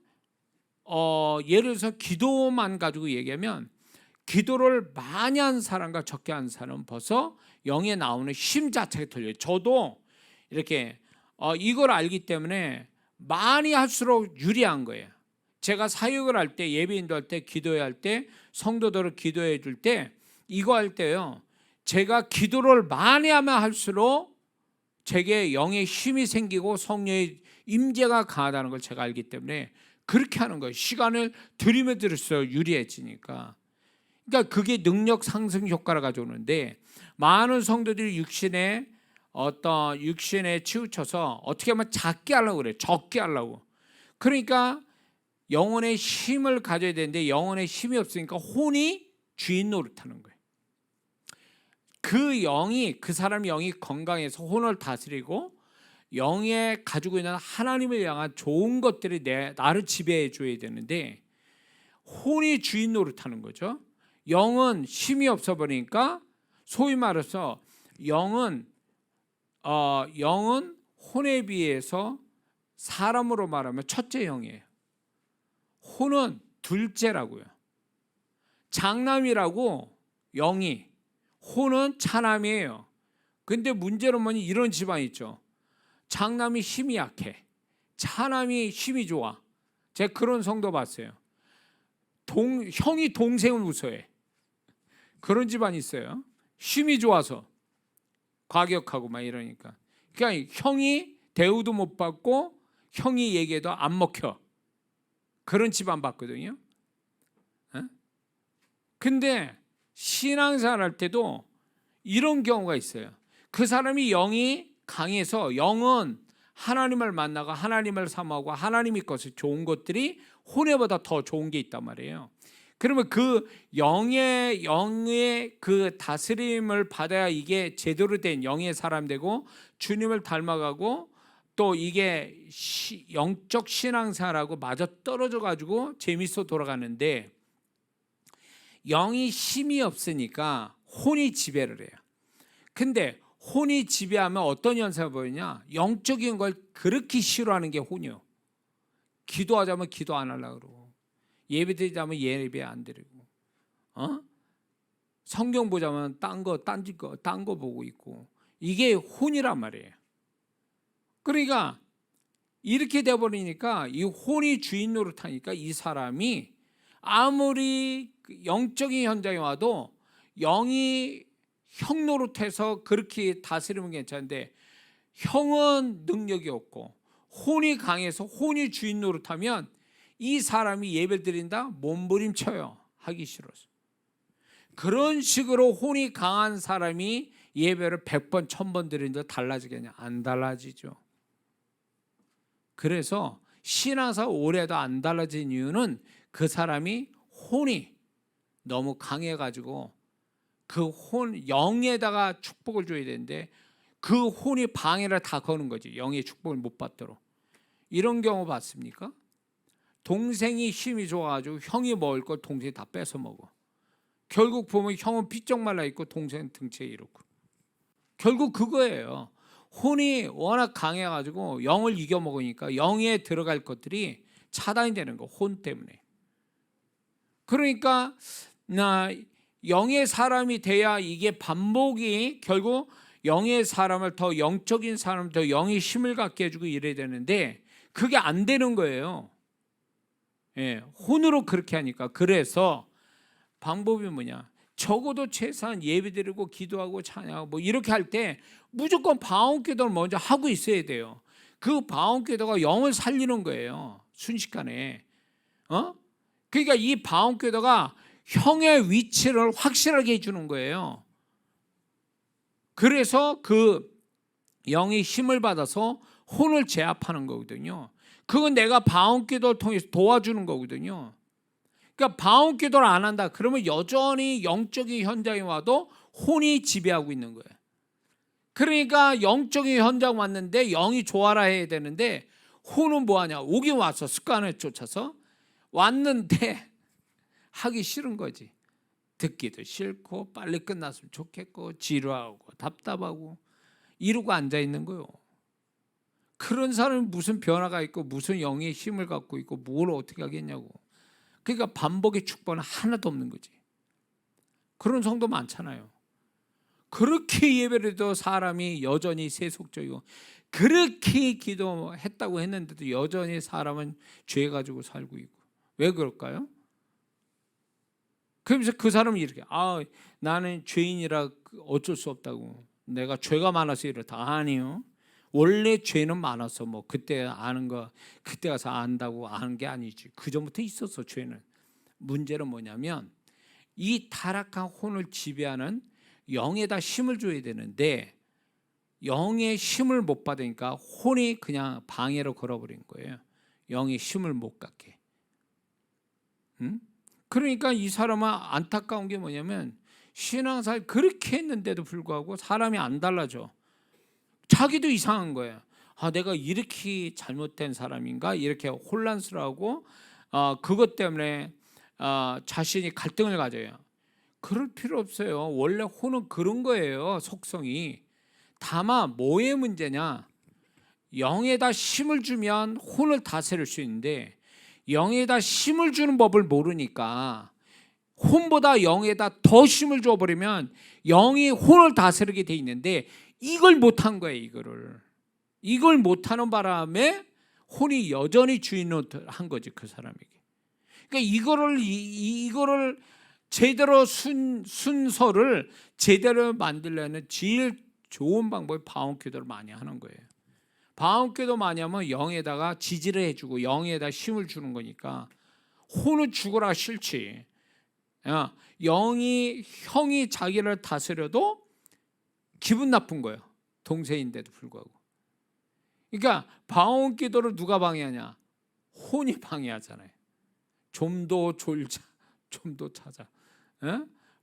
예를 들어서 기도만 가지고 얘기하면 기도를 많이 한 사람과 적게 한 사람은 벌써 영에 나오는 힘 자체가 틀려요. 저도 이렇게 이걸 알기 때문에 많이 할수록 유리한 거예요. 제가 사역을 할 때, 예배 인도할 때, 기도할 때, 성도들을 기도해 줄 때 이거 할 때요. 제가 기도를 많이 하면 할수록 제게 영의 힘이 생기고 성령의 임재가 강하다는 걸 제가 알기 때문에 그렇게 하는 거예요. 시간을 들이면 들을수록 유리해지니까. 그러니까 그게 능력 상승 효과를 가져오는데 많은 성도들이 육신에 치우쳐서 어떻게 하면 작게 하려고 그래요. 적게 하려고. 그러니까 영혼의 힘을 가져야 되는데 영혼의 힘이 없으니까 혼이 주인 노릇하는 거예요. 그 사람 영이 건강해서 혼을 다스리고 영에 가지고 있는 하나님을 향한 좋은 것들이 나를 지배해 줘야 되는데 혼이 주인 노릇하는 거죠. 영은 힘이 없어 버리니까 소위 말해서 영은 혼에 비해서 사람으로 말하면 첫째 영이에요. 혼은 둘째라고요. 장남이라고 영이, 혼은 차남이에요. 근데 문제는 뭐니 이런 집안이 있죠. 장남이 힘이 약해. 차남이 힘이 좋아. 제가 그런 성도 봤어요. 형이 동생을 무서워해. 그런 집안이 있어요. 힘이 좋아서 과격하고 막 이러니까. 그러니까 형이 대우도 못 받고 형이 얘기해도 안 먹혀. 그런 집안 봤거든요. 근데 신앙생활 할 때도 이런 경우가 있어요. 그 사람이 영이 강해서 영은 하나님을 만나고 하나님을 사모하고 하나님이 것을 좋은 것들이 혼외보다 더 좋은 게 있단 말이에요. 그러면 그 영의 그 다스림을 받아야 이게 제대로 된 영의 사람 되고 주님을 닮아가고 또 이게 영적 신앙생활하고 맞아 떨어져 가지고 재밌어 돌아가는데, 영이 힘이 없으니까 혼이 지배를 해요. 근데 혼이 지배하면 어떤 현상을 보이냐? 영적인 걸 그렇게 싫어하는 게 혼이요. 기도하자면 기도 안 하려고 그러고, 예배드리자면 예배 안 드리고, 성경 보자면 딴 거 보고 있고, 이게 혼이란 말이에요. 그러니까 이렇게 돼버리니까 이 혼이 주인 노릇하니까 이 사람이 아무리 영적인 현장에 와도 영이 형 노릇해서 그렇게 다스리면 괜찮은데, 형은 능력이 없고 혼이 강해서 혼이 주인 노릇하면 이 사람이 예배 드린다? 몸부림쳐요. 하기 싫어서. 그런 식으로 혼이 강한 사람이 예배를 100번 1000번 드리는데 달라지겠냐? 안 달라지죠. 그래서 신앙사 오래도 안 달라진 이유는 그 사람이 혼이 너무 강해가지고 그 혼, 영에다가 축복을 줘야 되는데 그 혼이 방해를 다 거는 거지. 영의 축복을 못 받도록. 이런 경우 봤습니까? 동생이 힘이 좋아가지고 형이 먹을 걸 동생이 다 뺏어 먹어. 결국 보면 형은 삐쩍 말라 있고 동생은 등치에 이렇고. 결국 그거예요. 혼이 워낙 강해가지고 영을 이겨 먹으니까 영에 들어갈 것들이 차단이 되는 거, 혼 때문에. 그러니까 영의 사람이 돼야 이게 반복이 결국 영의 사람을 더 영적인 사람을 더 영의 힘을 갖게 해주고 이래야 되는데 그게 안 되는 거예요. 예, 혼으로 그렇게 하니까. 그래서 방법이 뭐냐? 적어도 최소한 예배드리고 기도하고 찬양하고 뭐 이렇게 할 때 무조건 방언기도를 먼저 하고 있어야 돼요. 그 방언기도가 영을 살리는 거예요. 순식간에. 그러니까 이 방언기도가 형의 위치를 확실하게 해주는 거예요. 그래서 그 영의 힘을 받아서 혼을 제압하는 거거든요. 그건 내가 방언기도를 통해서 도와주는 거거든요. 그러니까 방언기도를 안 한다 그러면 여전히 영적인 현장에 와도 혼이 지배하고 있는 거예요. 그러니까 영적인 현장 왔는데 영이 좋아라 해야 되는데 혼은 뭐하냐? 오긴 왔어. 습관을 쫓아서 왔는데 하기 싫은 거지. 듣기도 싫고 빨리 끝났으면 좋겠고 지루하고 답답하고 이러고 앉아있는 거예요. 그런 사람이 무슨 변화가 있고 무슨 영의 힘을 갖고 있고 뭘 어떻게 하겠냐고. 그러니까 반복의 축복은 하나도 없는 거지. 그런 성도 많잖아요. 그렇게 예배를 해도 사람이 여전히 세속적이고 그렇게 기도했다고 했는데도 여전히 사람은 죄 가지고 살고 있고. 왜 그럴까요? 그러면서 그 사람이 이렇게 나는 죄인이라 어쩔 수 없다고, 내가 죄가 많아서 이렇다. 아니요. 원래 죄는 많아서 뭐 그때 아는 거 그때 가서 안다고 아는 게 아니지. 그 전부터 있었어 죄는. 문제는 뭐냐면 이 타락한 혼을 지배하는 영에다 힘을 줘야 되는데 영의 힘을 못 받으니까 혼이 그냥 방해로 걸어버린 거예요. 영의 힘을 못 갖게. 그러니까 이 사람은 안타까운 게 뭐냐면 신앙생활 그렇게 했는데도 불구하고 사람이 안 달라져. 자기도 이상한 거예요. 내가 이렇게 잘못된 사람인가? 이렇게 혼란스러워하고 그것 때문에 자신이 갈등을 가져요. 그럴 필요 없어요. 원래 혼은 그런 거예요. 속성이. 다만 뭐의 문제냐? 영에다 힘을 주면 혼을 다스릴 수 있는데 영에다 힘을 주는 법을 모르니까 혼보다 영에다 더 힘을 줘버리면 영이 혼을 다스리게 돼 있는데 이걸 못한 거예요. 이걸 못하는 바람에 혼이 여전히 주인을 한 거지 그 사람에게. 그러니까 이거를 제대로 순서를 제대로 만들려는 제일 좋은 방법이 방언기도를 많이 하는 거예요. 방언기도 많이 하면 영에다가 지지를 해주고 영에다 힘을 주는 거니까 혼은 죽어라 싫지. 형이 자기를 다스려도 기분 나쁜 거예요. 동생인데도 불구하고. 그러니까 방언 기도를 누가 방해하냐? 혼이 방해하잖아요. 좀 더 졸자, 좀 더 찾아.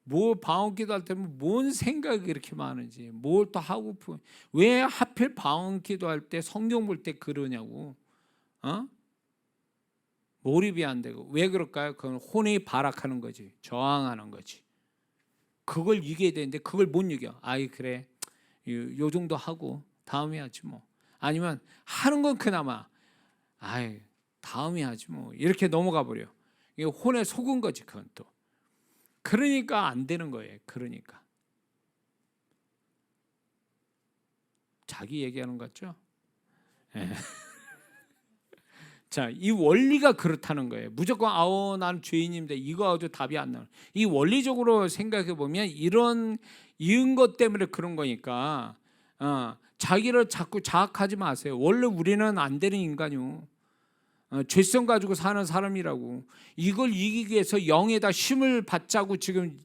뭐 방언 기도할 때는 뭔 생각이 이렇게 많은지, 뭘 또 하고픈, 왜 하필 방언 기도할 때 성경 볼 때 그러냐고. 몰입이 안 되고. 왜 그럴까요? 그건 혼이 발악하는 거지, 저항하는 거지. 그걸 이겨야 되는데 그걸 못 이겨. 아이 그래, 요 정도 하고 다음에 하지 뭐. 아니면 하는 건 그나마 아이 다음에 하지 뭐, 이렇게 넘어가 버려. 이게 혼에 속은 거지 그건 또. 그러니까 안 되는 거예요. 그러니까 자기 얘기하는 것 같죠? 네. 자, 이 원리가 그렇다는 거예요. 무조건 난 죄인인데 이거 아주 답이 안 나와요. 이 원리적으로 생각해 보면 이런 것 때문에 그런 거니까 자기를 자꾸 자학하지 마세요. 원래 우리는 안 되는 인간이요. 죄성 가지고 사는 사람이라고. 이걸 이기기 위해서 영에다 힘을 받자고 지금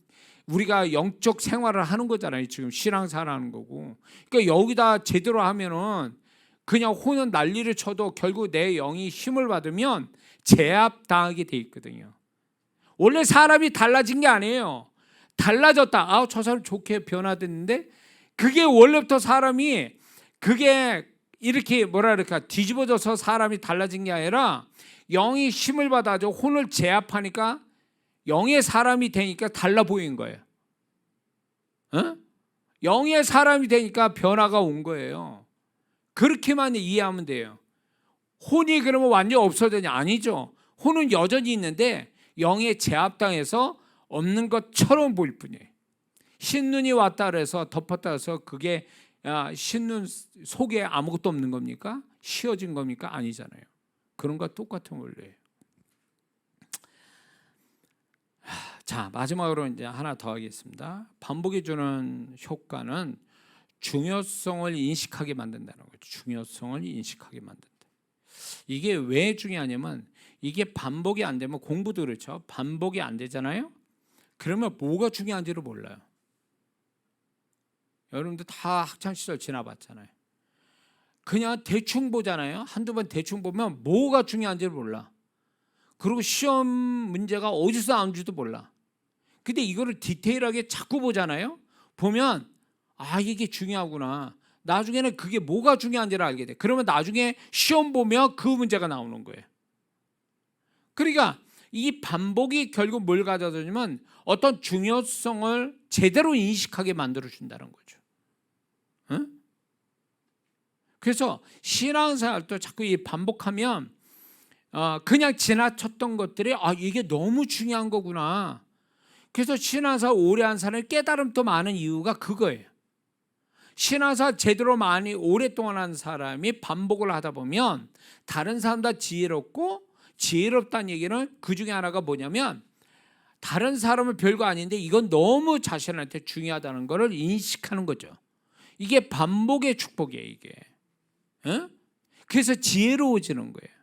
우리가 영적 생활을 하는 거잖아요. 지금 신앙생활하는 거고. 그러니까 여기다 제대로 하면은 그냥 혼은 난리를 쳐도 결국 내 영이 힘을 받으면 제압당하게 돼 있거든요. 원래 사람이 달라진 게 아니에요. 달라졌다. 저 사람 좋게 변화됐는데 그게 원래부터 사람이 그게 이렇게 뭐랄까 뒤집어져서 사람이 달라진 게 아니라 영이 힘을 받아서 혼을 제압하니까 영의 사람이 되니까 달라 보인 거예요. 영의 사람이 되니까 변화가 온 거예요. 그렇게만 이해하면 돼요. 혼이 그러면 완전히 없어지냐? 아니죠. 혼은 여전히 있는데 영에 제압당해서 없는 것처럼 보일 뿐이에요. 신눈이 왔다 그래서 덮었다 해서 그게 신눈 속에 아무것도 없는 겁니까? 씌어진 겁니까? 아니잖아요. 그런 거 똑같은 원리예요. 자, 마지막으로 이제 하나 더 하겠습니다. 반복이 주는 효과는 중요성을 인식하게 만든다는 거죠. 중요성을 인식하게 만든다. 이게 왜 중요하냐면 이게 반복이 안 되면 공부도 그렇죠. 반복이 안 되잖아요. 그러면 뭐가 중요한지를 몰라요. 여러분들 다 학창시절 지나봤잖아요. 그냥 대충 보잖아요. 한두 번 대충 보면 뭐가 중요한지를 몰라. 그리고 시험 문제가 어디서 나온지도 몰라. 근데 이거를 디테일하게 자꾸 보잖아요. 보면 이게 중요하구나. 나중에는 그게 뭐가 중요한지를 알게 돼. 그러면 나중에 시험 보면 그 문제가 나오는 거예요. 그러니까 이 반복이 결국 뭘 가져다 주냐면 어떤 중요성을 제대로 인식하게 만들어준다는 거죠. 그래서 신앙생활도 자꾸 이 반복하면 그냥 지나쳤던 것들이 이게 너무 중요한 거구나. 그래서 신앙생활 오래 한 사람이 깨달음도 많은 이유가 그거예요. 신앙생활 제대로 많이 오랫동안 한 사람이 반복을 하다 보면 다른 사람보다 지혜롭고, 지혜롭다는 얘기는 그 중에 하나가 뭐냐면 다른 사람은 별거 아닌데 이건 너무 자신한테 중요하다는 것을 인식하는 거죠. 이게 반복의 축복이에요. 이게. 그래서 지혜로워지는 거예요.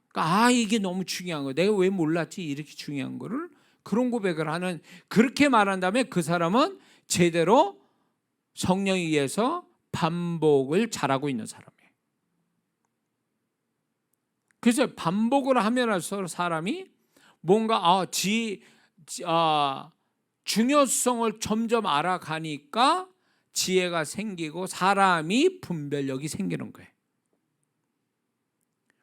그러니까 이게 너무 중요한 거야. 내가 왜 몰랐지? 이렇게 중요한 거를. 그런 고백을 하는, 그렇게 말한다면 그 사람은 제대로 성령에 의해서 반복을 잘하고 있는 사람이에요. 그래서 반복을 하면서 사람이 뭔가 중요성을 점점 알아가니까 지혜가 생기고 사람이 분별력이 생기는 거예요.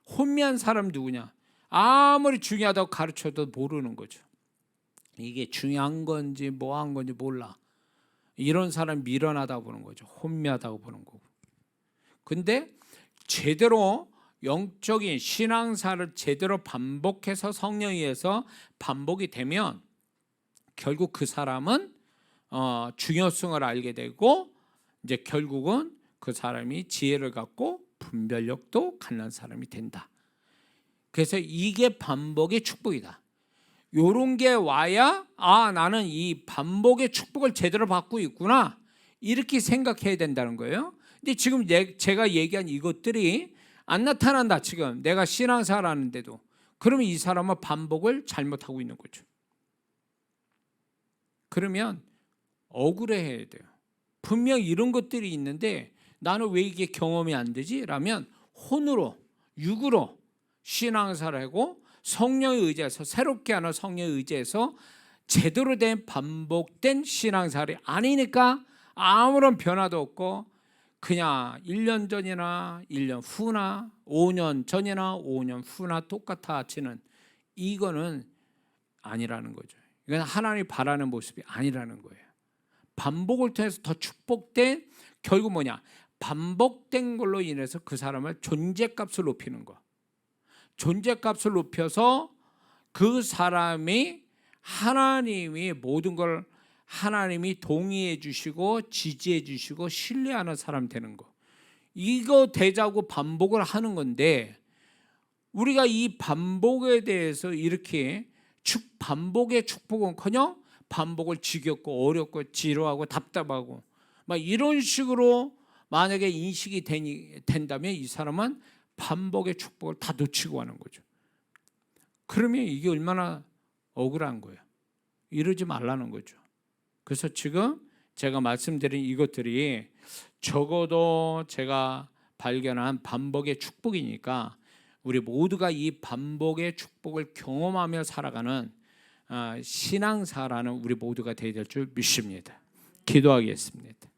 혼미한 사람 누구냐? 아무리 중요하다고 가르쳐도 모르는 거죠. 이게 중요한 건지 뭐한 건지 몰라. 이런 사람 미련하다고 보는 거죠. 혼미하다고 보는 거고. 근데 제대로 영적인 신앙사를 제대로 반복해서 성령에 의해서 반복이 되면 결국 그 사람은 중요성을 알게 되고 이제 결국은 그 사람이 지혜를 갖고 분별력도 갖는 사람이 된다. 그래서 이게 반복의 축복이다. 요런 게 와야 나는 이 반복의 축복을 제대로 받고 있구나, 이렇게 생각해야 된다는 거예요. 근데 지금 제가 얘기한 이것들이 안 나타난다. 지금 내가 신앙생활 하는데도. 그러면 이 사람은 반복을 잘못하고 있는 거죠. 그러면 억울해해야 돼요. 분명 이런 것들이 있는데 나는 왜 이게 경험이 안 되지? 라면 혼으로, 육으로 신앙생활하고 성령에 의지해서, 새롭게 하는 성령에 의지해서 제대로 된 반복된 신앙생활이 아니니까 아무런 변화도 없고 그냥 1년 전이나 1년 후나 5년 전이나 5년 후나 똑같아지는, 이거는 아니라는 거죠. 이건 하나님이 바라는 모습이 아니라는 거예요. 반복을 통해서 더 축복된, 결국 뭐냐, 반복된 걸로 인해서 그 사람을 존재값을 높이는 거. 존재값을 높여서 그 사람이, 하나님이 모든 걸 하나님이 동의해 주시고 지지해 주시고 신뢰하는 사람 되는 거. 이거 되자고 반복을 하는 건데, 우리가 이 반복에 대해서 이렇게 반복의 축복은커녕 반복을 지겹고 어렵고 지루하고 답답하고 막 이런 식으로 만약에 인식이 된다면 이 사람은 반복의 축복을 다 놓치고 하는 거죠. 그러면 이게 얼마나 억울한 거예요. 이러지 말라는 거죠. 그래서 지금 제가 말씀드린 이것들이 적어도 제가 발견한 반복의 축복이니까 우리 모두가 이 반복의 축복을 경험하며 살아가는 신앙사라는 우리 모두가 되어야 될 줄 믿습니다. 기도하겠습니다.